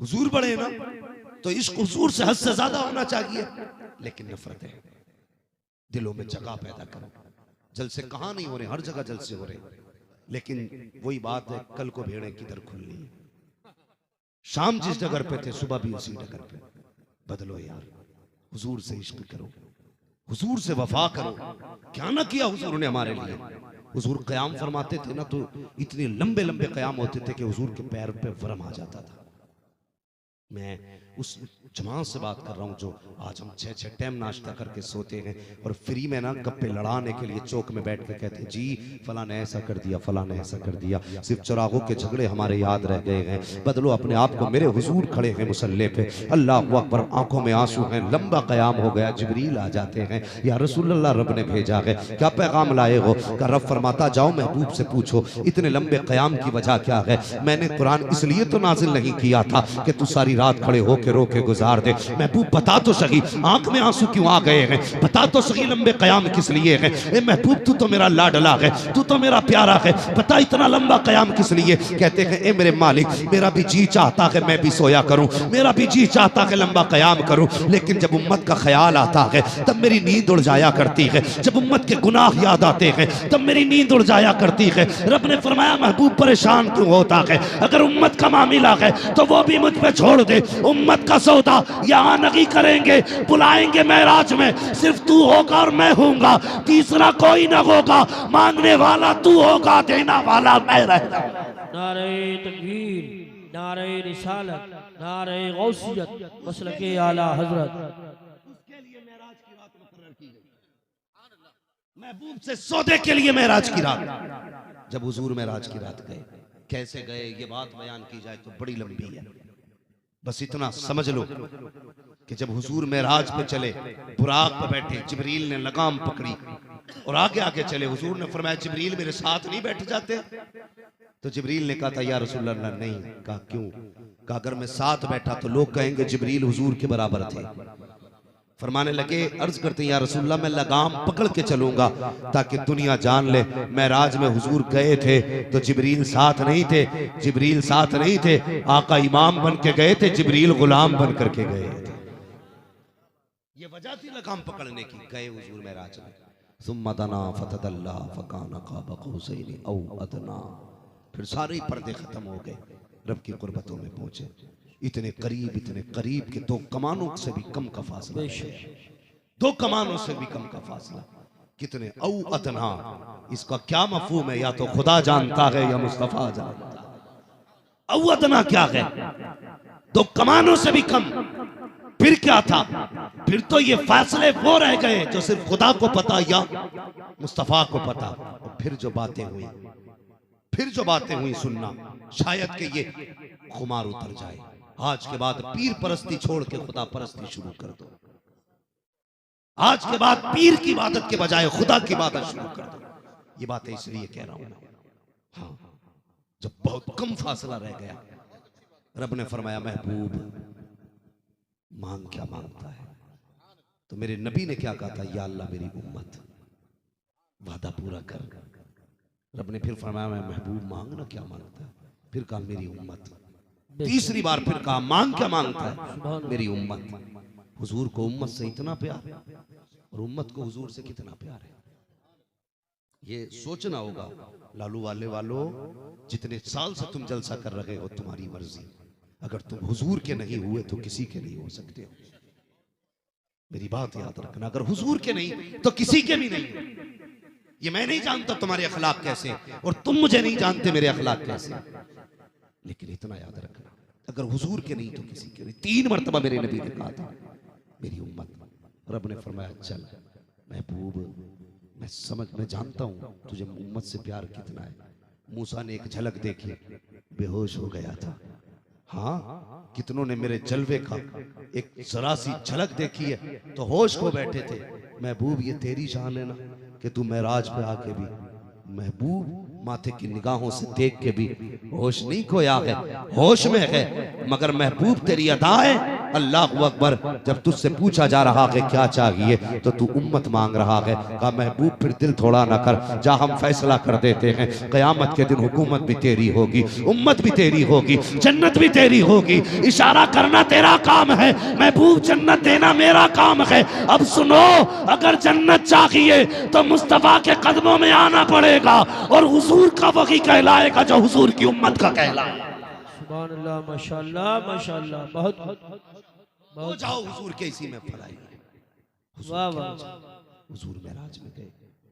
हुजूर बड़े ना, तो इश्क हुजूर से हद से ज्यादा होना चाहिए। लेकिन नफरत है दिलों में, जगह पैदा करो। जलसे कहाँ नहीं हो रहे, हर जगह जलसे हो रहे, लेकिन वही बात है, कल को भेड़ें किधर खुलनी है। शाम जिस जगह पे थे सुबह भी उसी जगह पे। बदलो यार, हुजूर से इश्क करो, हुजूर से वफा करो। क्या ना किया हुजूर ने हमारे लिए। हुजूर क़याम फरमाते थे ना, तो इतने लंबे लंबे क़याम होते थे कि हुजूर के पैर पे वरम आ जाता था। मैं उस जमात से बात कर रहा हूँ जो आज हम 6-6 टाइम नाश्ता करके सोते हैं और फ्री में ना गप्पे लड़ाने के लिए चौक में बैठ के कहते हैं जी फला ने ऐसा कर दिया, फला ने ऐसा कर दिया। सिर्फ चौराहों के झगड़े हमारे याद रह गए हैं। बदलो अपने आप को, मेरे हुजूर खड़े हैं मुसल्ले पे, अल्लाह अकबर, आंखों में आंसू हैं, लंबा कयाम हो गया, जिब्रील आ जाते हैं, या रसूलुल्लाह रब ने भेजा है, क्या पैगाम लाए हो? का रब फरमाता जाओ महबूब से पूछो इतने लंबे कयाम की वजह क्या है। मैंने कुरान इसलिए तो नाजिल नहीं किया था कि तू सारी रात खड़े होके रोके गुजार दे। महबूब बता तो सही, आंख में आंसू क्यों आ गए हैं? बता तो सही लंबे कयाम किस लिए है? ए महबूब तू तो मेरा लाडला है, तू तो मेरा प्यारा है, बता इतना लंबा कयाम किस लिए? कहते हैं ए मेरे मालिक, मेरा भी जी चाहता है मैं भी सोया करूं, मेरा भी जी चाहता है लंबा कयाम करूं, लेकिन जब उम्मत का ख्याल आता है तब मेरी नींद उड़ जाया करती है। जब उम्मत के गुनाह याद आते हैं तब मेरी नींद उड़ जाया करती है। रब ने फरमाया महबूब परेशान क्यों होता है? अगर उम्मत का मामला है तो वो भी मुझ पे छोड़ दे। उम्मत का सौदा यहाँ नहीं करेंगे, बुलाएंगे मेराज में, सिर्फ तू होगा और मैं होऊंगा, तीसरा कोई ना होगा। मांगने वाला तू होगा, देना वाला मैं रहूंगा। नारे तकबीर, नारे रिसालत, नारे गौसियत, मसलके आला हजरत। उसके लिए मेराज की रात मुकर्रर की गई। महबूब से सौदे के लिए मेराज की रात। जब हुजूर मेराज की रात गए, कैसे गए ये बात बयान की जाए तो बड़ी लंबी है, बस इतना समझ लो कि जब हुजूर मेराज पे चले, बुराक पे बैठे, जिब्रील ने लगाम पकड़ी और आगे आगे चले। हुजूर ने फरमाया जिब्रील मेरे साथ नहीं बैठ जाते? तो जिब्रील ने कहा था या रसूल अल्लाह नहीं। कहा क्यों? कहा अगर मैं साथ बैठा तो लोग कहेंगे जिब्रील हुजूर के बराबर थे। फरमाने लगे, अर्ज करते हैं या रसूलल्लाह मैं लगाम पकड़ के चलूंगा ताकि दुनिया जान ले मेराज में हुजूर गए थे तो जिब्रील साथ नहीं थे, जिब्रील साथ नहीं थे, आका इमाम बन के गए थे, जिब्रील गुलाम बन करके गए थे। ये वजह थी लगाम पकड़ने की। गए हुजूर मेराज में, सुम्मा दना फतदल्ला फकाना काबा कौसैनी औ अदना, फिर सारे पर्दे खत्म हो गए, रब की कुर्बतों में पहुंचे। इतने करीब के दो कमानों से भी कम का फासला, दो कमानों से भी कम का फासला। कितने औ अदना, इसका क्या मफहूम है? या तो खुदा जानता है या मुस्तफा जानता है। औ अदना क्या है? दो कमानों से भी कम। फिर क्या था? फिर तो ये फासले वो रह गए जो सिर्फ खुदा को पता या मुस्तफा को पता। और फिर जो बातें हुई सुनना, शायद कि ये खुमार उतर जाए। आज के बाद पीर परस्ती छोड़ के खुदा परस्ती शुरू कर दो। आज के बाद पीर की इबादत के बजाय खुदा की इबादत शुरू कर दो। ये बातें इसलिए कह रहा हूं, हाँ, जब बहुत कम फासला रह गया, रब ने फरमाया महबूब मांग क्या मांगता है? तो मेरे नबी ने क्या कहा था? या अल्लाह मेरी उम्मत, वादा पूरा कर। रब ने फिर फरमाया मैं महबूब मांगना क्या मांगता है? फिर कहा मेरी उम्मत। तीसरी बार फिर कहा मांग क्या मांगता है? मेरी उम्मत। हुजूर को उम्मत से इतना प्यार और उम्मत को हुजूर से कितना प्यार है, ये सोचना होगा। लालू वालों, जितने साल से तुम जलसा कर रहे हो तुम्हारी मर्जी, अगर तुम हुजूर के नहीं हुए तो किसी के नहीं हो सकते हो। मेरी बात याद रखना, अगर हुजूर के नहीं तो किसी के भी नहीं। ये मैं नहीं जानता तुम्हारे अखलाक कैसे और तुम मुझे नहीं जानते मेरे अखलाक कैसे, लेकिन इतना याद रखना अगर हुजूर के नहीं तो किसी के नहीं। 3 मरतबा मेरे नबी ने कहा था मेरी उम्मत। रब ने फरमाया चल महबूब, मैं जानता हूं तुझे उम्मत से प्यार कितना है। मूसा ने एक झलक देखी, बेहोश हो गया था। हाँ, कितनों ने मेरे जलवे का एक जरा सी झलक देखी है तो होश को बैठे थे। महबूब ये तेरी शान है ना कि तू मेराज पे आके भी महबूब माथे की निगाहों से देख के भी होश नहीं खोया है, होश में है। मगर महबूब तेरी अदा है, अल्लाह अकबर। जब तुझसे पूछा जा रहा है क्या चाहिए तो तू उम्मत मांग रहा है। कहा महबूब फिर दिल थोड़ा ना कर, जा हम फैसला कर देते हैं। क़यामत के दिन हुकूमत भी तेरी होगी, उम्मत भी तेरी होगी, जन्नत भी तेरी होगी। इशारा करना तेरा काम है, महबूब जन्नत देना मेरा काम है। अब सुनो, अगर जन्नत चाहिए तो मुस्तफा के कदमों में आना पड़ेगा और हुजूर का वही कहलाएगा जो हुजूर की उम्मत का कहलाए। सुभान अल्लाह, माशाअल्लाह, माशाअल्लाह, बहुत हो जाओ हुजूर के इसी में फलाई। वाह वाह। हुजूर मेराज में गए,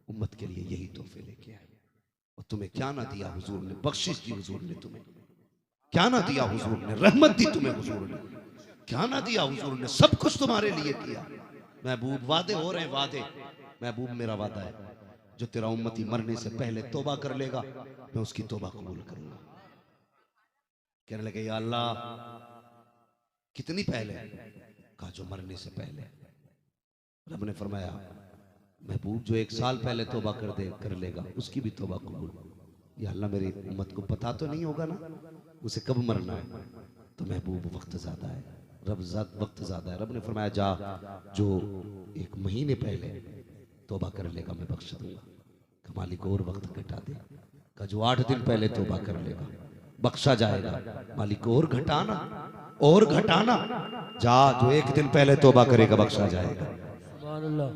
उम्मत के लिए यही तोहफे लेके आए। और तुम्हें क्या ना दिया हुजूर ने? बख्शिश दी हुजूर ने तुम्हें। क्या ना दिया हुजूर ने? रहमत दी तुम्हें हुजूर ने। क्या ना दिया हुजूर ने, सब कुछ तुम्हारे लिए किया। महबूब वादे हो रहे हैं, वादे। महबूब मेरा वादा है, जो तेरा उम्मती मरने से पहले तौबा कर लेगा मैं उसकी तौबा कबूल करूंगा। कहने लगे या अल्लाह कितनी पहले? कहा जो मरने से पहले। रब ने फरमाया महबूब जो 1 साल पहले तौबा कर लेगा उसकी भी तौबा कबूल। या अल्लाह मेरी उम्मत को पता तो नहीं होगा ना उसे कब मरना है। तो महबूब वक्त ज्यादा है, वक्त ज्यादा है। रब ने फरमाया जा जो 1 महीने पहले तौबा कर लेगा मैं बख्श दूंगा। का मालिक और वक्त घटा दे। का जो 8 दिन पहले तौबा कर लेगा बख्शा जाएगा। मालिक और घटाना, और घटाना। जा जो 1 दिन पहले तौबा करेगा बख्शा जाएगा।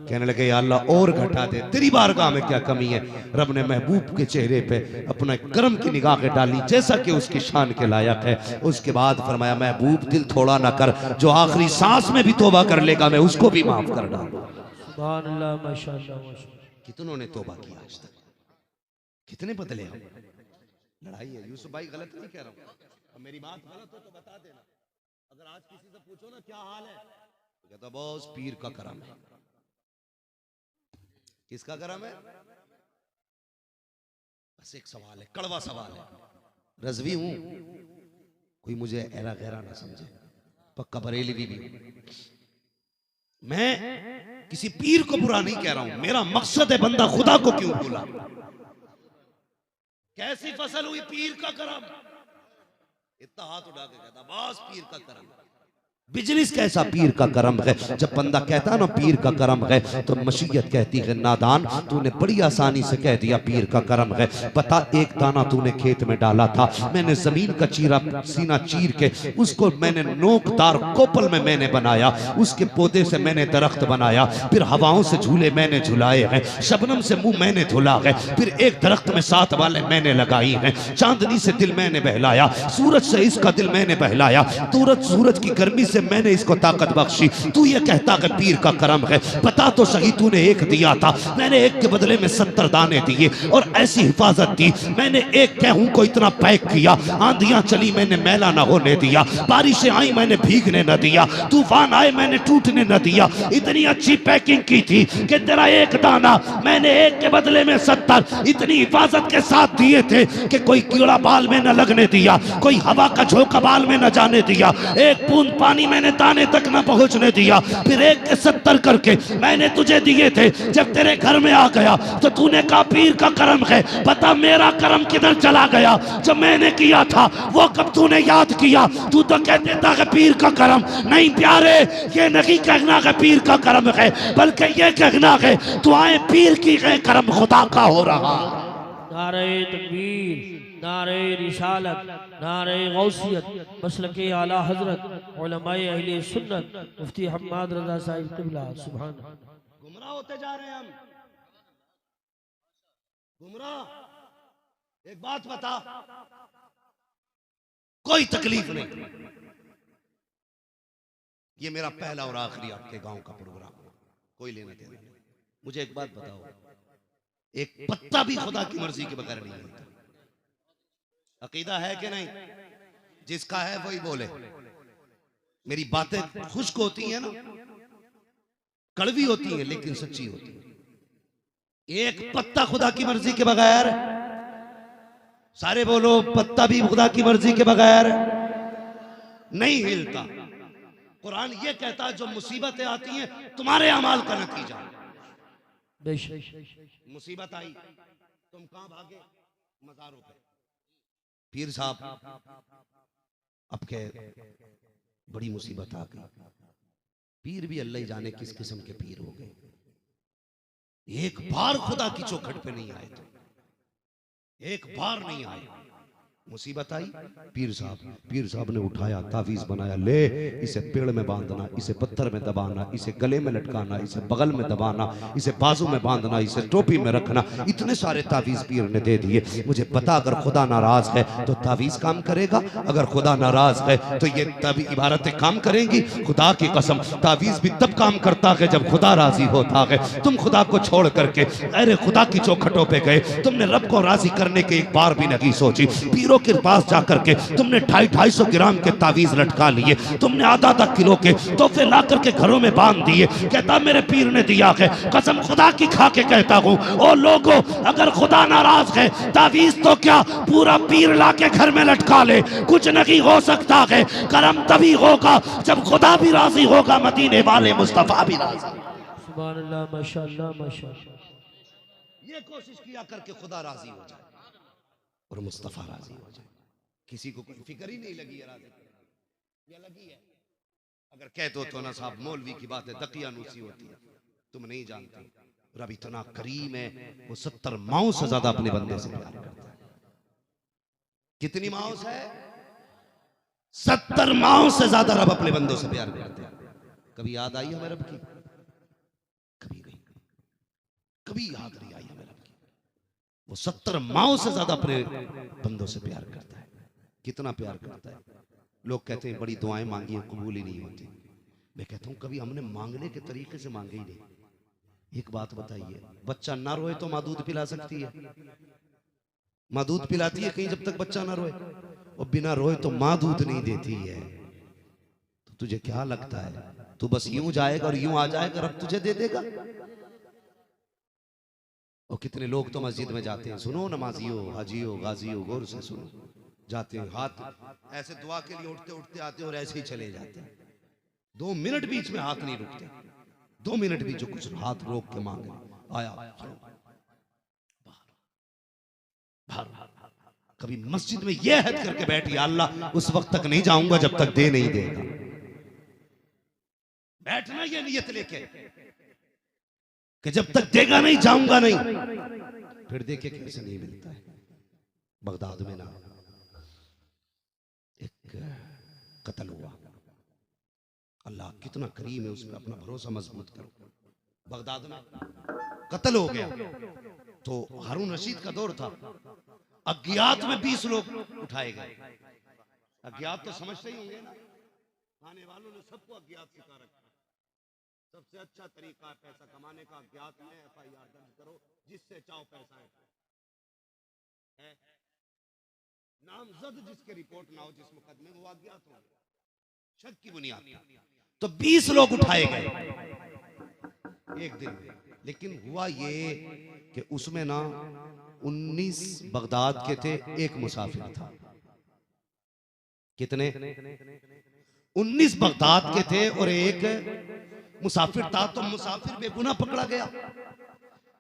कहने लगे या अल्लाह और घटा दे, तेरी बारगाह में क्या कमी है। रब ने महबूब के चेहरे पे अपना करम की निगाहें डाली जैसा कि उसकी शान के लायक है। उसके बाद फरमाया महबूब दिल थोड़ा ना कर, जो आखिरी सांस में भी तौबा कर लेगा मैं उसको भी माफ कर डालूं। सुभान अल्लाह, माशाअल्लाह। कितनों ने तौबा किया आज तक, कितने बदले हम। लड़ाई है। यूसुफ भाई गलत नहीं कह रहा हूं, मेरी बात गलत हो तो बता देना। अगर आज किसी से पूछो ना क्या हाल है तो कहता बॉस पीर का करम है। किसका करम है? बस एक सवाल है, कड़वा सवाल है। रज़वी हूं, कोई मुझे ऐरा गहरा ना समझे, पक्का बरेलवी भी हूं। मैं किसी पीर को बुरा नहीं कह रहा हूं, मेरा मकसद है बंदा खुदा को क्यों भूला। कैसी फसल हुई पीर का करम। इतना हाथ उठा के कहता बस पीर का करम। बिजनेस कैसा पीर का करम है। जब बंदा कहता है ना पीर का करम है तो मशीयत कहती है नादान तूने बड़ी आसानी से कह दिया पीर का करम है। पता एक दाना तूने खेत में डाला था, मैंने जमीन का सीना चीर के उसको मैंने नोकदार कोपल में मैंने बनाया, उसके पौधे से मैंने दरख्त बनाया, फिर हवाओं से झूले मैंने झुलाए हैं, शबनम से मुंह मैंने धुला है, फिर एक दरख्त में 7 वाले मैंने लगाई हैं, चांदनी से दिल मैंने बहलाया, सूरज से इसका दिल मैंने बहलाया, सूरज की गर्मी से मैंने इसको ताकत बख्शी। तू ये कहता कि पीर का करम है, पता तो सही तूने 1 दिया था, मैंने 1 के बदले में 70 दाने दिए और ऐसी हिफाजत दी। मैंने 1 गेहूं को इतना पैक किया, आंधियां चली मैंने मैला ना होने दिया, बारिशें आई मैंने भीगने न दिया, तूफान आए मैंने टूटने न दिया। इतनी अच्छी पैकिंग की थी कि तेरा 1 दाना मैंने 1 के बदले में 70 इतनी हिफाजत के साथ दिए थे कि कोई कीड़ा बाल में न लगने दिया, कोई हवा का झोंका बाल में न जाने दिया, 1 बूंद पानी मैंने दाने तक न पहुंचने दिया। फिर 1 के 70 करके मैंने तुझे दिए थे। जब तेरे घर में आ गया तो तूने कहा पीर का करम है। पता मेरा करम किधर चला गया? जब मैंने किया था वो कब तूने याद किया? तू तो कहते था कि पीर का करम नहीं प्यारे, ये नहीं कहना कि पीर का करम है, बल्कि ये कहना है दुआएं पीर की है, करम खुदा का हो रहा। नारे तकबीर, नारे रिसालत, नारे गौसियत, मसलके आला हजरत उलमाए अहले सुन्नत मुफ्ती हम्माद रजा साहिब क़िबला। सुभान। गुमराह होते जा रहे हैं हम, गुमराह। एक बात बता, कोई तकलीफ नहीं, ये मेरा पहला और आखिरी आपके गांव का प्रोग्राम, कोई लेना देना नहीं। मुझे एक बात बताओ, एक पत्ता भी खुदा की मर्जी के बगैर नहीं होता। अकीदा है कि नहीं? जिसका है वही बोले। मेरी बातें खुश्क होती हैं ना, कड़वी होती हैं लेकिन सच्ची होती है। एक पत्ता खुदा की मर्जी के बगैर, सारे बोलो पत्ता भी खुदा की मर्जी के बगैर नहीं हिलता। कुरान ये कहता है जो मुसीबतें आती हैं तुम्हारे अमाल का नतीजा। मुसीबत आई, तुम कहां भागे? मज़ारों पे। पीर साहब अब के बड़ी मुसीबत आ गई। पीर भी अल्लाह ही जाने किस किस्म के पीर हो गए। एक बार खुदा की चौखट पे नहीं आए, तो एक बार नहीं आए, मुसीबत आई। पीर साहब ने उठाया, तावीज बनाया, ले इसे पेड़ में बांधना, इसे पत्थर में दबाना, इसे गले में लटकाना, इसे बगल में दबाना, इसे बाजू में बांधना, इसे टोपी में रखना। इतने सारे तावीज पीर ने दे दिए। मुझे पता अगर खुदा नाराज है तो तावीज काम करेगा, अगर खुदा नाराज है तो ये इबारतें काम करेंगी। खुदा की कसम, तावीज भी तब काम करता है जब खुदा राजी होता है। तुम खुदा को छोड़ करके अरे खुदा की चौखटों पे गए, तुमने रब को राजी करने के एक बार भी नहीं सोची। पीरों पीरों के पास जाकर के तुमने 250-250 ग्राम के तावीज लटका लिए, तुमने आधा किलो के तोहफे ला करके घरों में बांध दिए। कहता मेरे पीर ने दिया है, कसम खुदा की खा के कहता हूँ ओ लोगों, अगर खुदा नाराज है तावीज तो क्या पूरा पीर ला के घर में लटका ले, कुछ नहीं हो सकता है। करम तभी होगा जब खुदा भी राजी होगा, मदीने वाले मुस्तफा भी राजी। सुभान अल्लाह, माशाअल्लाह माशाअल्लाह। ये कोशिश किया करके खुदा राजी हो जाए और मुस्तफा राजी हो जाए। किसी को कोई फिक्र ही नहीं लगी है राजी या लगी है? अगर कह दो तो ना साहब मौलवी की बात है, दकियानूसी होती है, तुम नहीं जानते। रब इतना करीम है, वो 70 माओं से ज्यादा अपने बंदे से प्यार करता है। कितनी माओं से? 70 माओं से ज्यादा रब अपने बंदों से प्यार करते हैं। कभी याद आई हमें रब की? कभी नहीं, कभी याद नहीं आई हमें रब की। वो 70 माओं से ज्यादा अपने बंदों से प्यार करता है। कितना प्यार करता है। लोग कहते हैं बड़ी दुआएं मांगी हैं, कबूल ही नहीं होती। मैं कहता हूं कभी हमने मांगने के तरीके से मांगे ही नहीं। एक बात बताइए, बच्चा ना रोए तो माँ दूध पिला सकती है? माँ दूध पिलाती है कहीं जब तक बच्चा ना रोए? और बिना रोए तो माँ दूध नहीं देती है। तो तुझे क्या लगता है तू बस यूं जाएगा और यूं आ जाएगा, रब तुझे दे देगा? और कितने लोग तो मस्जिद में जाते हैं, सुनो नमाजियो, हाजियो, गाजियो, गौर से सुनो, जाते हैं हाथ ऐसे दुआ के लिए उठते उठते आते हैं और ऐसे ही चले जाते हैं। 2 मिनट बीच में हाथ नहीं रुकते, 2 मिनट भी जो कुछ हाथ रोक के मांगे, आया बाहर। कभी मस्जिद में यह हद करके बैठ, या अल्लाह उस वक्त तक नहीं जाऊंगा जब तक दे नहीं देगा। बैठना ये नियत लेके कि जब तक देगा नहीं जाऊंगा नहीं। फिर देखे कैसे नहीं मिलता है। बगदाद में ना एक कत्ल हुआ, अल्लाह कितना करीम है, उसमें अपना भरोसा मजबूत करो। बगदाद में कत्ल हो गया तो हारून रशीद का दौर था। अज्ञात में 20 लोग उठाए गए। अज्ञात तो समझते ही होंगे ना, खाने वालों ने सबको अज्ञात सिखा रखा। सबसे अच्छा तरीका पैसा कमाने का अज्ञात में FIR दर्ज करो, जिससे चाहो पैसा है। नामजद जिसके रिपोर्ट ना हो जिस मुकदमे वो अज्ञात हो, शक की बुनियाद। तो 20 लोग उठाए गए एक दिन में। लेकिन हुआ ये कि उसमें ना 19 बगदाद के थे, एक मुसाफिर था। कितने? 19 बगदाद के थे और एक मुसाफिर था। तो मुसाफिर बेगुनाह पकड़ा गया।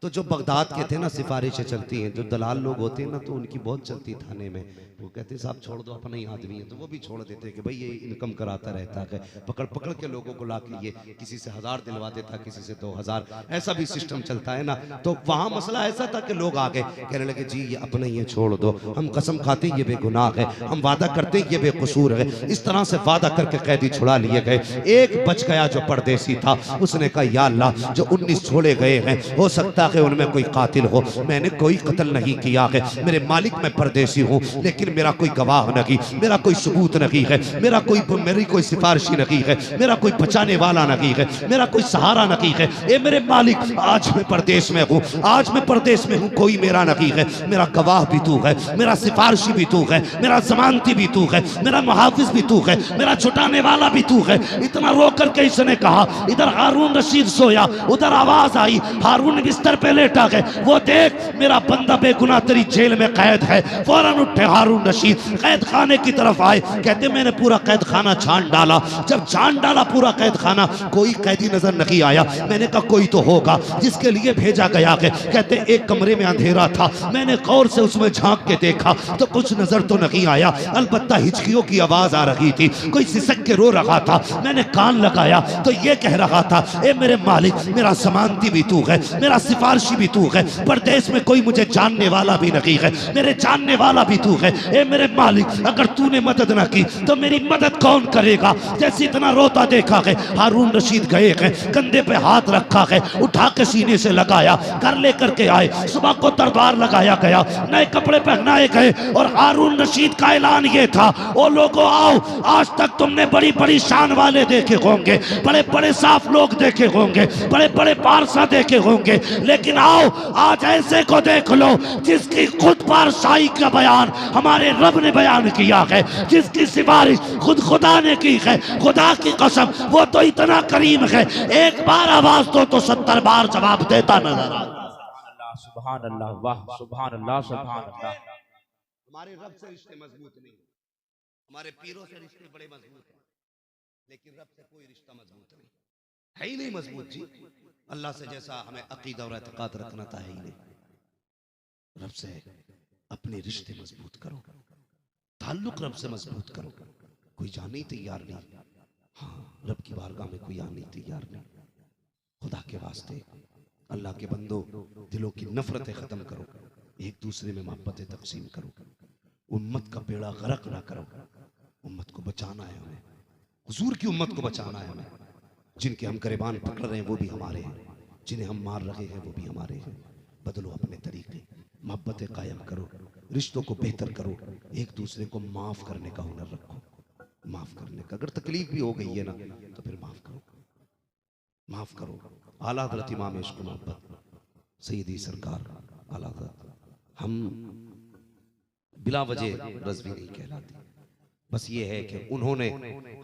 तो जो बगदाद के थे ना, सिफारिशें चलती हैं, जो दलाल लोग होते हैं ना, तो उनकी बहुत चलती थाने में। वो कहते साहब छोड़ दो, अपना ही आदमी है। तो वो भी छोड़ देते कि भाई ये इनकम कराता रहता है। पकड़ पकड़ के लोगों को ला के ये किसी से 1000 दिलवा देता, किसी से 2000, ऐसा भी सिस्टम चलता है ना। तो वहाँ मसला ऐसा था कि लोग आगे कहने लगे जी ये अपना ही है, छोड़ दो, हम कसम खाते ये बेगुनाह है, हम वादा करते ये बेकसूर है। इस तरह से वादा करके कैदी छुड़ा लिए गए। एक बच गया जो परदेसी था। उसने कहा या अल्लाह, जो 19 छोड़े गए हैं हो सकता है उनमें कोई कातिल हो, मैंने कोई कत्ल नहीं किया है। मेरे मालिक मैं परदेसी हूँ, लेकिन मेरा कोई गवाह नहीं, मेरा कोई सबूत नहीं है, मेरी कोई सिफारिशी नहीं है, मेरा कोई बचाने वाला नहीं है, मेरा कोई सहारा नहीं है। ए मेरे मालिक, आज मैं परदेश में हूँ, आज मैं परदेश में हूँ, कोई मेरा नहीं है। मेरा गवाह भी तू है, मेरा सिफारिशी भी तू है, मेरा जमानती भी तू है, मेरा मुहाफिज भी तू है, मेरा छुटाने वाला भी तू है। इतना रो करके इसने कहा। इधर हारून रशीद सोया, उधर आवाज आई, हारून बिस्तर पे लेटा है। वो देख मेरा बंदा बेगुनाह तेरी जेल में कैद है। फौरन उठे हारून रशीद, कैद खाने की तरफ आए। कहते मैंने पूरा कैद खाना छान डाला। जब छान डाला पूरा कैद खाना, कोई कैदी नजर नहीं आया। मैंने कहा कोई तो होगा जिसके लिए भेजा गया है। कहते एक कमरे में अंधेरा था, मैंने गौर से उसमें झांक के देखा तो कुछ नजर तो नहीं आया, अलबत्ता हिचकियों की आवाज आ रही थी, कोई सिसक के रो रहा था। मैंने कान लगाया तो ये कह रहा था, ए मेरे मालिक, मेरा जमानती भी तू है, मेरा सिफारिशी भी तू है, परदेश में कोई मुझे जानने वाला भी नहीं है, मेरे जानने वाला भी तू है। ए मेरे मालिक, अगर तूने मदद ना की तो मेरी मदद कौन करेगा? जैसे इतना रोता देखा है, हारून रशीद गए हैं, कंधे पे हाथ रखा है, उठा के सीने से लगाया, घर लेकर के आए। सुबह को दरबार लगाया गया, नए कपड़े पहनाए गए और हारून रशीद का ऐलान ये था, ओ लोगों आओ, आज तक तुमने बड़ी बड़ी शान वाले देखे होंगे, बड़े बड़े साफ लोग देखे होंगे, बड़े बड़े पारसा देखे होंगे, लेकिन आओ आज ऐसे को देख लो जिसकी खुद पारसाई का बयान हमारे रब ने बयान किया है, जिसकी सिफारिश खुद खुदा ने की है। खुदा की कसम वो तो इतना करीम है, एक बार आवाज दो तो 70 बार जवाब देता नजर आता। सुभान अल्लाह, वाह सुभान अल्लाह, सुभान अल्लाह। हमारे रब से रिश्ते मजबूत नहीं, हमारे पीरों से रिश्ते बड़े मजबूत हैं, लेकिन रब से कोई रिश्ता मजबूत नहीं है, ही नहीं मजबूत जी। अल्लाह से जैसा हमें अकीदा और एतकाद रखना था, ही नहीं। रब से अपने रिश्ते मजबूत करो, ताल्लुक रब से मजबूत करो। कोई जाने तैयार नहीं, हाँ रब की बारगाह में कोई आने तैयार नहीं। खुदा के वास्ते अल्लाह के बंदो, दिलों की नफरतें खत्म करो, एक दूसरे में मोहब्बतें तकसीम करो, उम्मत का बेड़ा गरक ना करो। उम्मत को बचाना है हमें, हुजूर की उम्मत को बचाना है हमें। जिनके हम गिरबान पकड़ रहे हैं वो भी हमारे हैं, जिन्हें हम मार रहे हैं वो भी हमारे हैं। बदलो अपने तरीके, मोहब्बतें कायम करो, रिश्तों को बेहतर करो, एक दूसरे को माफ करने का हुनर रखो। माफ करने का, अगर तकलीफ भी हो गई है ना तो फिर माफ करो, माफ करो। आला हज़रत इमाम इश्क़ मोहब्बत सैयदी सरकार आला हज़रत, हम बिला वजह रज़वी नहीं कहलाते, बस ये है कि उन्होंने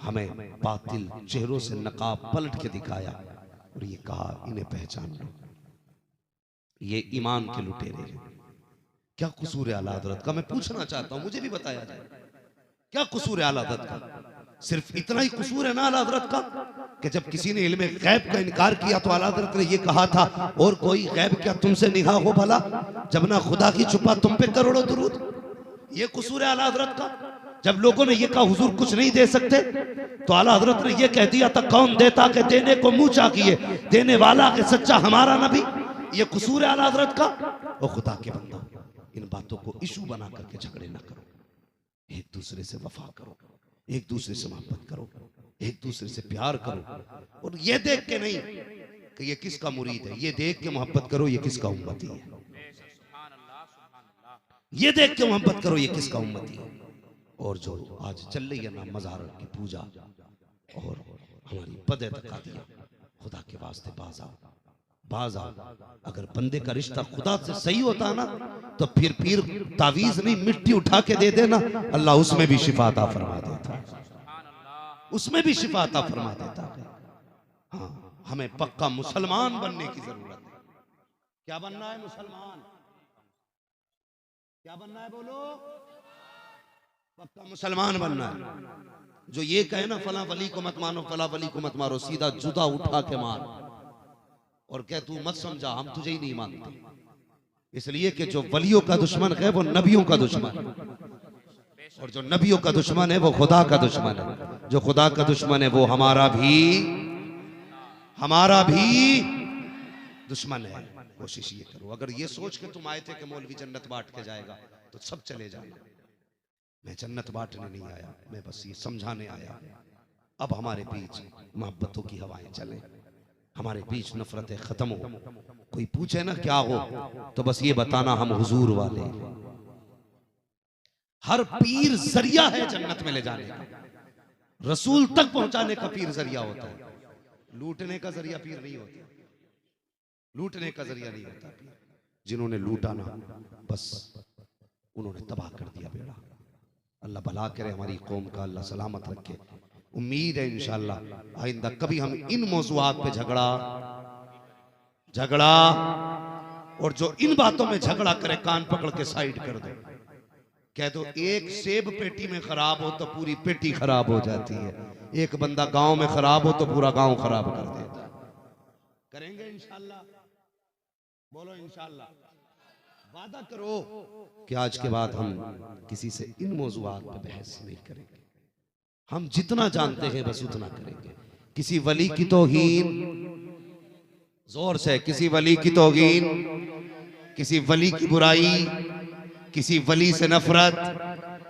हमें बातिल चेहरों से नकाब पलट के दिखाया और ये कहा इन्हें पहचान लो, ये ईमान के लुटेरे हैं। क्या कसूर है आला हज़रत का? मैं पूछना चाहता हूं, मुझे भी बताया जाए क्या कसूर है आला हज़रत का? सिर्फ इतना ही कसूर है ना आला हज़रत का कि जब किसी ने इल्मे गैब का इनकार किया तो आला हज़रत ने ये कहा था, और कोई गैब क्या तुमसे निगाह हो भला, जब ना खुदा की छुपा तुम पे करोड़ों दुरूद। ये कसूर है आला हज़रत का। जब लोगों ने ये कहा हुजूर कुछ नहीं दे सकते, तो आला हज़रत ने ये कह दिया था, कौन देता के देने को मुंह चाहिए, देने वाला के सच्चा हमारा नबी। ये कसूर है आला हज़रत का। ओ खुदा के बंदो, इन बातों को इशू बना करके झगड़े ना करो, एक दूसरे से वफा करो, एक दूसरे से मोहब्बत करो, एक दूसरे से प्यार करो। और ये देख के नहीं कि ये किसका मुरीद है, ये देख के मोहब्बत करो ये किसका उम्मती है, ये देख के मोहब्बत करो ये किसका उम्मती है। और जो आज चल रही है ना मज़ार की पूजा और हमारी बद-ए-तक़ादिया, खुदा के वास्ते बाज़ आओ, बाज़ आओ। अगर बंदे का रिश्ता खुदा से सही होता ना तो फिर पीर तावीज़ नहीं मिट्टी उठा के दे देना, अल्लाह उसमें भी शिफा अता फरमा देता, उसमें भी शिफा अता फरमा देता है। हाँ, हमें पक्का मुसलमान बनने की जरूरत है। क्या बनना है? मुसलमान। क्या बनना है? बोलो। पक्का मुसलमान बनना है। जो ये कहे ना फला वली को मत मानो, फला वली को मत मारो, सीधा जुदा उठा के मार और कह तू मत समझा, हम तुझे ही नहीं मानते। इसलिए कि जो वलियों का दुश्मन है वो नबियों का दुश्मन है, और जो नबियों का दुश्मन है वो खुदा का दुश्मन है। जो खुदा का दुश्मन है वो हमारा भी दुश्मन है। कोशिश ये करो, अगर ये सोच के तुम आए थे कि मौलवी जन्नत बांट के जाएगा तो सब चले जाना। मैं जन्नत बांटने नहीं आया, मैं बस ये समझाने आया। अब हमारे बीच मोहब्बतों की हवाएं चले, हमारे बीच नफरतें खत्म हो। कोई पूछे ना क्या हो तो बस ये बताना हम हुजूर वाले हैं। हर पीर जरिया है जन्नत में ले जाने का, रसूल तक पहुंचाने का पीर जरिया होता है, लूटने का जरिया पीर नहीं होता, लूटने का जरिया नहीं होता पीर। जिन्होंने लूटा ना बस उन्होंने तबाह कर दिया बेड़ा। अल्लाह भला करे हमारी कौम का, अल्लाह सलामत रखे। उम्मीद है इंशाअल्लाह आइंदा कभी हम इन मौज़ूआत पे झगड़ा और जो इन बातों में झगड़ा करे कान पकड़ के साइड कर दो, कह दो एक सेब पेटी में खराब हो तो पूरी पेटी खराब हो जाती है, एक बंदा गांव में खराब हो तो पूरा गांव खराब कर देता है। करेंगे इंशाअल्लाह? बोलो इंशाअल्लाह। वादा करो कि आज के बाद हम किसी से इन मौज़ूआत पे बहस नहीं करेंगे। हम जितना जानते हैं बस उतना करेंगे। किसी वली की तौहीन, जोर से, किसी वली की तौहीन, किसी वली की बुराई, किसी वली से नफरत,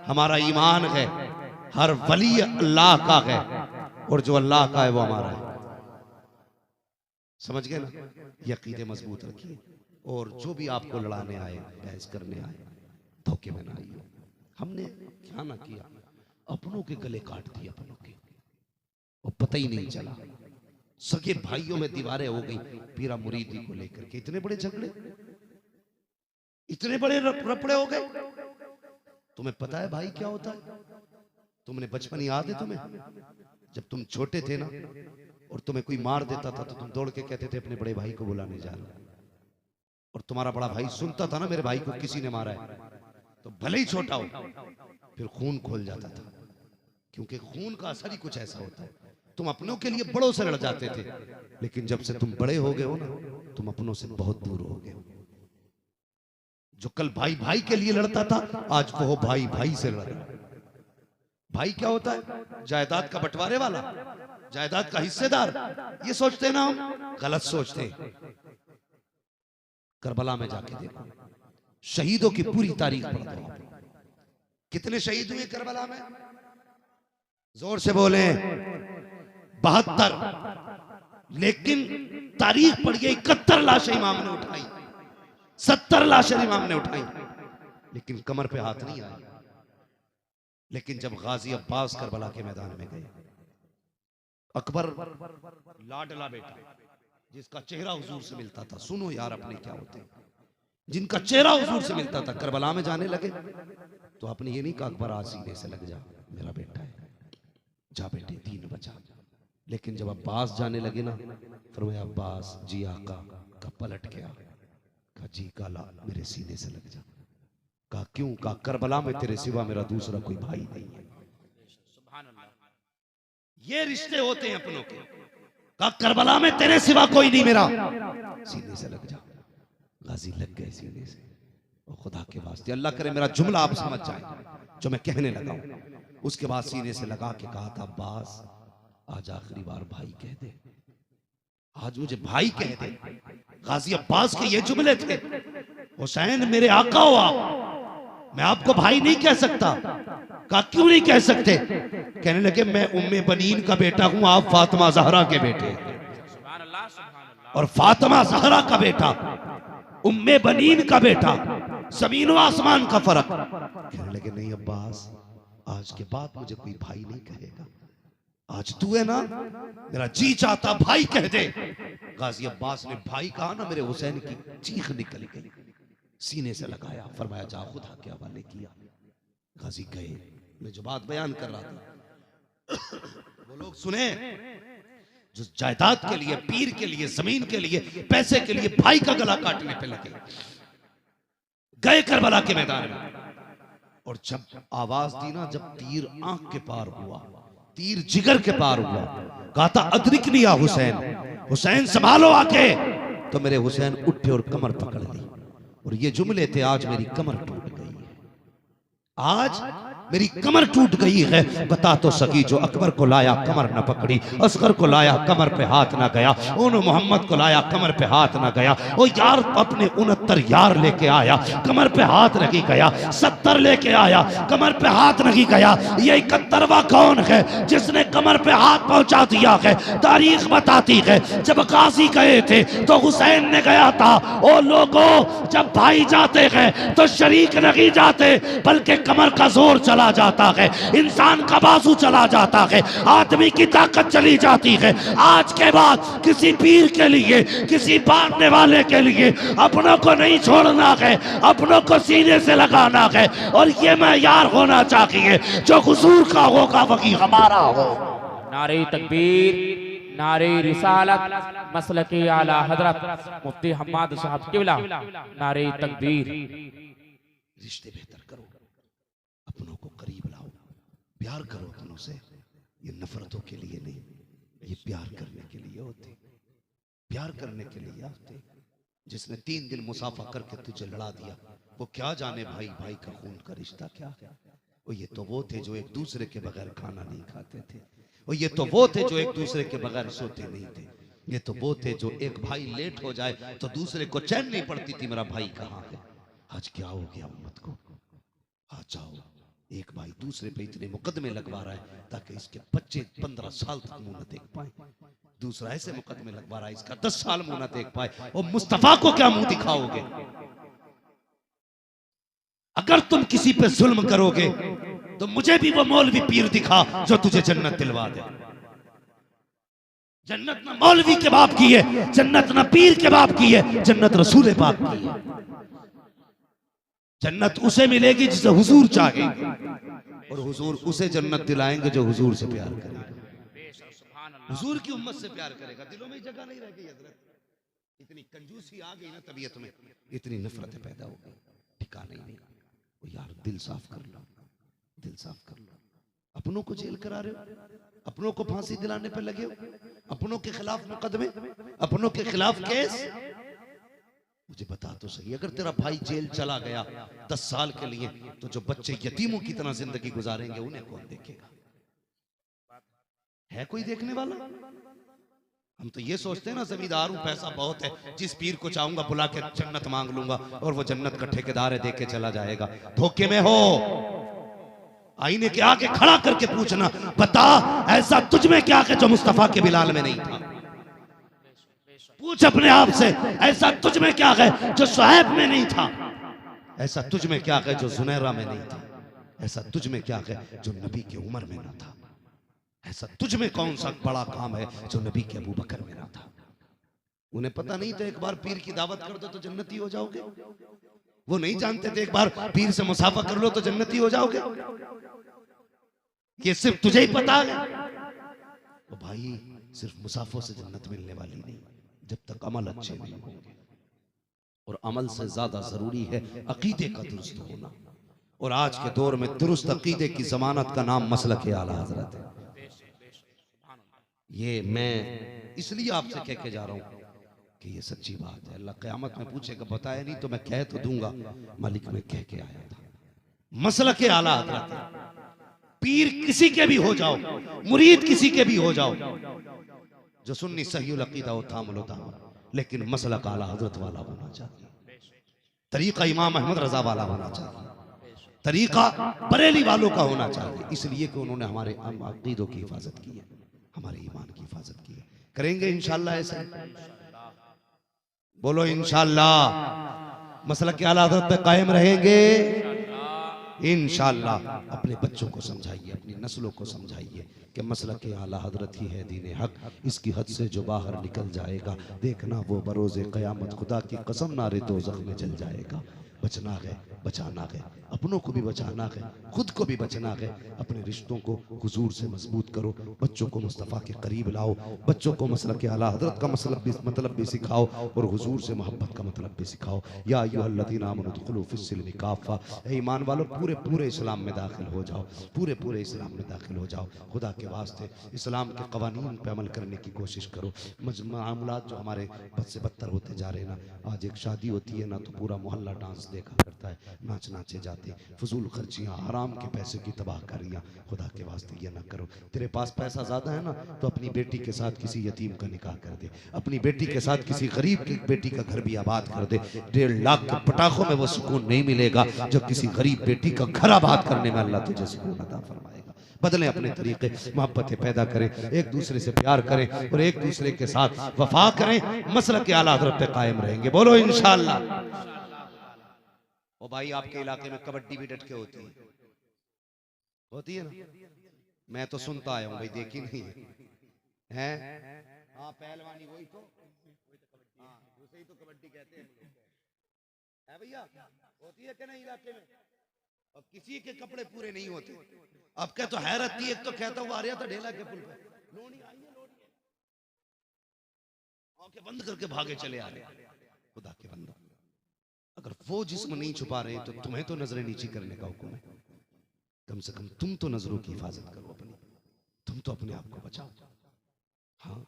हमारा ईमान है हर वली अल्लाह का है और जो अल्लाह का है वो हमारा है। समझ गए ना? यकीन मजबूत रखिए और जो भी आपको लड़ाने आए, बहस करने आए, धोखे में ना आइए। हमने क्या ना किया, अपनों के गले काट दिए, अपनों के, और पता ही नहीं चला। सगे भाइयों में दीवारें हो गई पीरा मुरीदी को लेकर के। इतने बड़े झगड़े, इतने बड़े रपड़े हो गए। तुम्हें पता है भाई क्या होता है? तुमने बचपन याद है तुम्हें, जब तुम छोटे थे ना और तुम्हें कोई मार देता था तो तुम दौड़ के कहते थे अपने बड़े भाई को बुलाने जा रहा, और तुम्हारा बड़ा भाई सुनता था ना मेरे भाई को किसी ने मारा है, तो भले ही छोटा हो फिर खून खोल जाता था, क्योंकि खून का असर ही कुछ ऐसा होता है। तुम अपनों के लिए बड़ों से लड़ जाते थे, लेकिन जब से तुम बड़े हो गए हो ना, तुम अपनों से बहुत दूर हो गए हो। जो कल भाई भाई के लिए लड़ता था, आज वो भाई भाई से लड़ रहा है। भाई क्या होता है? जायदाद का बंटवारे वाला, जायदाद का हिस्सेदार। ये सोचते ना हम, गलत सोचते हैं। करबला में जाके देखो, शहीदों की पूरी तारीख पढ़ दो। कितने शहीद हुए करबला में? जोर से बोले 72। लेकिन तारीख पढ़िए 71 लाशें इमाम ने उठाई, 70 लाशें इमाम ने उठाई, लेकिन कमर पे हाथ नहीं आया। लेकिन जब गाजी अब्बास करबला के मैदान में गए, अकबर लाडला बेटा जिसका चेहरा हुजूर से मिलता था, सुनो यार अपने क्या होते हैं, जिनका चेहरा हुजूर से मिलता था, करबला में जाने लगे तो आपने ये नहीं कहा अकबर आज सीने से लग जा, मेरा बेटा है, जा बेटे दीन बचा। लेकिन जब अब्बास जाने लगे ना, फरमाया अब्बास जी आका का पलट गया, कहा जी काला मेरे सीने से लग जा। कहा क्यों? कहा करबला में तेरे सिवा मेरा दूसरा कोई भाई नहीं है। ये रिश्ते होते हैं अपनों के। कहा करबला में तेरे सिवा कोई नहीं मेरा, सीने से लग जा। गाजी लग गए सीने से। और खुदा के वास्ते अल्लाह करे मेरा जुमला आप समझ जाए जो मैं कहने लगा हूं। उसके बाद सीने से लगा के कहा था अब्बास आज आखिरी बार भाई कह दे, आज मुझे भाई कह दे। गाजी अब्बास के ये जुमले थे, हुसैन मेरे आका हो आप, मैं आपको भाई नहीं कह सकता। कहा क्यों नहीं कह सकते? कहने लगे मैं उम्मे बनीन का बेटा हूं, आप फातिमा ज़हरा के बेटे, और फातिमा ज़हरा का बेटा उम्मे बनीन का बेटा, ज़मीन व आसमान का फर्क। कहने लगे नहीं अब्बास, आज के बाद मुझे कोई भाई नहीं कहेगा, आज तू है ना, मेरा जी चाहता भाई कह दे। गाजी अब्बास ने भाई कहा ना, मेरे हुसैन की चीख निकल गई, सीने से लगाया, फरमाया जा खुदा के हवाले किया। गाजी गए। मैं जो बात बयान कर रहा था वो लोग सुने जो जायदाद के लिए, पीर के लिए, जमीन के लिए, पैसे के लिए भाई का गला काटने पे लगे। गए करबला के मैदान में, और जब आवाज दी ना, जब तीर आंख के पार हुआ, तीर जिगर के पार हुआ, कहा था अदरिकनी या हुसैन, हुसैन संभालो आके, तो मेरे हुसैन उठे और कमर पकड़ ली। और ये जुमले थे आज मेरी कमर टूट गई है, आज मेरी कमर टूट गई है। बता तो सकी जो अकबर को लाया कमर न पकड़ी, असगर को लाया कमर पे हाथ ना गया, उन मोहम्मद को लाया कमर पे हाथ ना गया। वो यार अपने 69 यार लेके आया, कमर पे हाथ नहीं गया, 70 लेके आया, कमर पे हाथ नहीं गया। ये 71वां कौन है जिसने कमर पे हाथ पहुंचा दिया है? तारीख बताती है जब गाजी गए थे तो हुसैन ने गया था। ओ लोगों, जब भाई जाते हैं तो शरीक नहीं जाते, बल्कि कमर का जोर चला जाता है, इंसान का बाजू चला जाता है, आदमी की ताकत चली जाती है। आज के बाद किसी पीर के लिए, किसी बांधने वाले के लिए अपनों को नहीं छोड़ना है, अपनों को सीने से लगाना है। और ये मैयार होना चाहिए जो हुजूर का होगा वही हमारा हो। नारे तकबीर, नारे रिसालत, मसलके आला हजरत मुफ्ती हम्माद साहब किबला, नारे तकबीर। रिश्ते बेहतर करो, अपनों को करीब लाओ, प्यार करो अपनों से। ये नफरतों के लिए नहीं, ये प्यार करने के लिए होते, प्यार करने के लिए होते। जिसने 3 दिन मुसाफा करके तुझे लड़ा दिया, वो क्या जाने भाई भाई का खून का रिश्ता क्या है। वो ये तो वो थे जो एक दूसरे के बगैर खाना नहीं खाते थे, वो ये तो वो थे जो एक दूसरे के बगैर सोते नहीं थे, ये तो वो थे जो एक भाई लेट हो जाए तो दूसरे को चैन नहीं पड़ती थी मेरा भाई कहाँ है। आज क्या हो गया उम्मत को? आ जाओ, एक भाई दूसरे पे इतने मुकदमे लगवा रहा है ताकि इसके बच्चे 15 साल तक मुंह न देख पाए, दूसरा ऐसे मुकदमे लगवा रहा है इसका 10 साल मुंह न देख पाए। और मुस्तफा को क्या मुंह दिखाओगे? अगर तुम किसी पे जुल्म करोगे तो मुझे भी वो मौलवी पीर दिखा जो तुझे जन्नत दिलवा दे। जन्नत ना मौलवी के बाप की है, जन्नत ना पीर के बाप की है, जन्नत रसूल पाक की है। जन्नत उसे मिलेगी जिसे हुजूर चाहेंगे, और हुजूर उसे जन्नत दिलाएंगे जो हुजूर से प्यार करेगा, हुजूर की उम्मत से प्यार करेगा। दिलों में जगह नहीं रह गई हजरत, इतनी कंजूसी आ गई ना तबीयत में, इतनी नफरतें पैदा हो गई, ठिकाना ही नहीं। यार दिल साफ कर लो, दिल साफ कर लो। अपनों को जेल करा रहे हो, अपनों को फांसी दिलाने पर लगे हो, अपनों के खिलाफ मुकदमे, अपनों के खिलाफ केस। मुझे बता तो सही, अगर तेरा भाई जेल चला गया 10 साल के लिए, तो जो बच्चे यतीमों की तरह जिंदगी गुजारेंगे उन्हें कौन देखेगा? है कोई देखने वाला? हम तो ये सोचते हैं ना जमींदार हूं, पैसा बहुत है, जिस पीर को चाहूंगा बुला के जन्नत मांग लूंगा और वो जन्नत का ठेकेदार है, दे के चला जाएगा। धोखे में हो। आईने के आगे खड़ा करके पूछना, बता ऐसा तुझ में क्या है जो मुस्तफा के बिलाल में नहीं था? पूछ अपने आप से, ऐसा तुझ में क्या है जो शुएब में नहीं था? ऐसा तुझ में क्या है जो जुनैरा में नहीं था? ऐसा तुझ में क्या है जो नबी की उम्र में ना था? ऐसा तुझ में कौन सा बड़ा काम है जो नबी के अबू बकर में ना था? उन्हें पता नहीं था एक बार पीर की दावत कर दो तो जन्नती हो जाओगे? वो नहीं जानते थे एक बार पीर से मुसाफा कर लो तो जन्नती हो जाओगे? ये सिर्फ तुझे ही पता है। तो भाई सिर्फ मुसाफों से जन्नत मिलने वाली नहीं, जब तक अमल अच्छे नहीं होंगे। और अमल से ज्यादा जरूरी है अकीदे का दुरुस्त होना। और आज के दौर में दुरुस्त अकीदे की जमानत का नाम मसलक आला हजरत है। ये मैं इसलिए आपसे कह के जा रहा हूं कि ये सच्ची बात है। अल्लाह क़यामत में पूछेगा, बताया नहीं तो मैं कह तो दूंगा, मालिक मैं कह के आया था। मसलक आला हजरत है। पीर किसी के भी हो जाओ, मुरीद किसी के भी हो जाओ, जो सुन्नी सहीउल अकीदा हो थामलो थाम, लेकिन मसलक आला हजरत वाला होना चाहिए, तरीका इमाम अहमद रजा वाला होना चाहिए, तरीका बरेली वालों का होना चाहिए। इसलिए कि उन्होंने हमारे अकीदों की हिफाजत की है, हमारे ईमान की हिफाजत की है। करेंगे इंशाअल्लाह ऐसा? बोलो इंशाअल्लाह। मसलक आला हजरत पे कायम रहेंगे इंशाअल्लाह। अपने बच्चों को समझाइए, अपनी नस्लों को समझाइए कि मसलक आला हजरत ही है दीन हक। इसकी हद से जो बाहर निकल जाएगा, देखना वो बरोज़े क़यामत खुदा की कसम नारे दोज़ख में जल जाएगा। बचना है, बचाना है, अपनों को भी बचाना है, खुद को भी बचना है। अपने रिश्तों को हुजूर से मजबूत करो, बच्चों को मुस्तफ़ा के करीब लाओ, बच्चों को मसलक आला हजरत का मतलब भी सिखाओ और हुजूर से मोहब्बत का मतलब भी सिखाओ। या अय्युहल्लज़ीना आमनू उदखुलू फिस्सिल्मि काफ़ा, ए ईमान वालों पूरे इस्लाम में दाखिल हो जाओ, पूरे इस्लाम में दाखिल हो जाओ। खुदा के वास्ते इस्लाम के क़वानीन पे अमल करने की कोशिश करो। मामलात जो हमारे बद से बदतर होते जा रहे हैं ना, आज एक शादी होती है ना तो पूरा मोहल्ला डांस देखा करता है, नाचे जाते, फजूल खर्चियाँ, हराम के पैसे की तबाहकारियाँ। खुदा के वास्ते ये ना करो। तेरे पास पैसा ज्यादा है ना तो अपनी बेटी के साथ किसी यतीम का निकाह कर दे, अपनी बेटी के साथ किसी गरीब की बेटी का घर भी आबाद कर दे। 1.5 लाख के पटाखों में वो सुकून नहीं मिलेगा जो किसी गरीब बेटी का घर आबाद करने में अल्लाह तुझे सुकून अता फरमाएगा। बदलें अपने तरीके, मोहब्बतें पैदा करें, एक दूसरे से प्यार करें और एक दूसरे के साथ वफा करें। मसलक आला हजरत पे कायम रहेंगे। बोलो इंशाअल्लाह। ओ भाई आपके इलाके में कबड्डी भी डट के होती है ना? मैं तो सुनता आया हूँ भाई, देखी नहीं है। हाँ पहलवानी वही तो, हाँ उसे ही तो कबड्डी कहते हैं है भैया। होती है क्या नहीं इलाके में? अब किसी के कपड़े पूरे नहीं होते। अब क्या तो हैरत थी, एक तो कहता हुआ आ रहा था ढेला के पुल पे, लोनी आई है, लोनी आंखें बंद करके भागे चले आ रहे। खुदा के बंदो, अगर वो जिस्म नहीं छुपा रहे तो तुम्हें तो नजरें नीची करने का हुक्म है। कम से कम तुम तो नजरों की हिफाजत करो अपनी, तुम तो अपने आप को बचाओ। हाँ,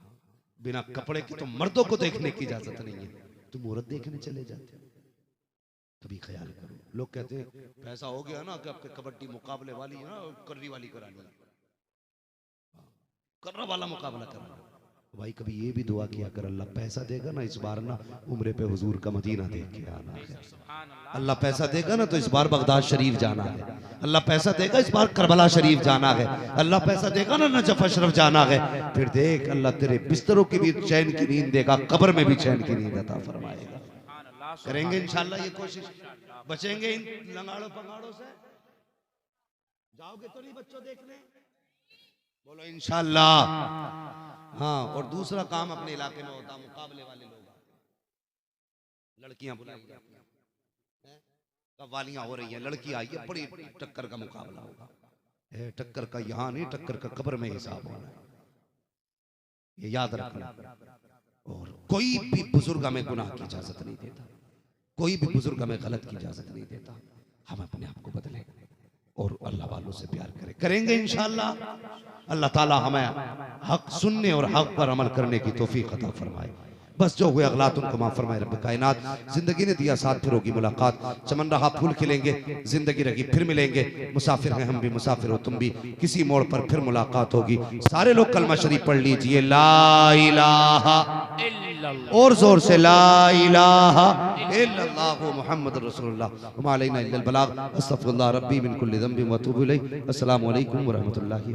बिना कपड़े के तो मर्दों को देखने की इजाजत नहीं है, तुम औरत देखने चले जाते हो। कभी ख्याल करो। लोग कहते हैं पैसा हो गया ना कि आपके कबड्डी मुकाबले वाली है ना, कर्री वाली करानी है, कर्रा वाला मुकाबला करना। भाई कभी ये भी दुआ किया कर, अल्लाह पैसा देगा ना इस बार ना उम्रे पे हुजूर का मदीना देख के आना है। अल्लाह पैसा देगा ना तो इस बार बगदाद शरीफ जाना है। अल्लाह पैसा देगा इस बार करबला शरीफ जाना है। अल्लाह पैसा देगा ना नजफ अशरफ जाना है। फिर देख अल्लाह तेरे बिस्तरों की भी चैन की नींद देगा, कब्र में भी चैन की नींद अता फरमाएगा। करेंगे इंशाअल्लाह ये कोशिश। बचेंगे इन लंगाड़ों पंगाड़ों से। जाओगे तो नहीं बच्चों देखने? बोलो इंशाअल्लाह। हाँ, और दूसरा काम अपने इलाके में होता, मुकाबले वाले लोग, लड़कियां बुलाई जाती हैं, कव्वालियां हो रही हैं, लड़की आई है, बड़ी टक्कर का मुकाबला होगा। टक्कर का यहाँ नहीं, टक्कर का कब्र में हिसाब होना है, ये याद रखना। और कोई भी बुजुर्ग हमें गुनाह की इजाजत नहीं देता, कोई भी बुजुर्ग हमें गलत की इजाजत नहीं देता। हम अपने आप को बदले और अल्लाह वालों से प्यार करेंगे इंशाअल्लाह। अल्लाह ताला हमें हक सुनने और हक पर अमल करने की तौफीक अता फरमाए। बस जो हुए अगलात उनको माफ फरमाए रब कायनात। जिंदगी ने दिया साथ, फिर होगी मुलाकात, चमन रहा फूल खिलेंगे, जिंदगी रही फिर मिलेंगे। मुसाफिर हैं हम भी, मुसाफिर हो तुम भी, किसी मोड़ पर फिर मुलाकात होगी। सारे लोग कलमा शरीफ पढ़ लीजिए, ला इलाहा इल्लल्लाह, और जोर से ला इलाहा इल्लल्लाह मुहम्मद रसूलुल्लाह व मा अलैना इल्लल बलाग। अस्तगफिरुल्लाह रब्बी मिन कुल्लि ज़ंबिन व अतूबु इलैह। अस्सलामु अलैकुम व रहमतुल्लाहि।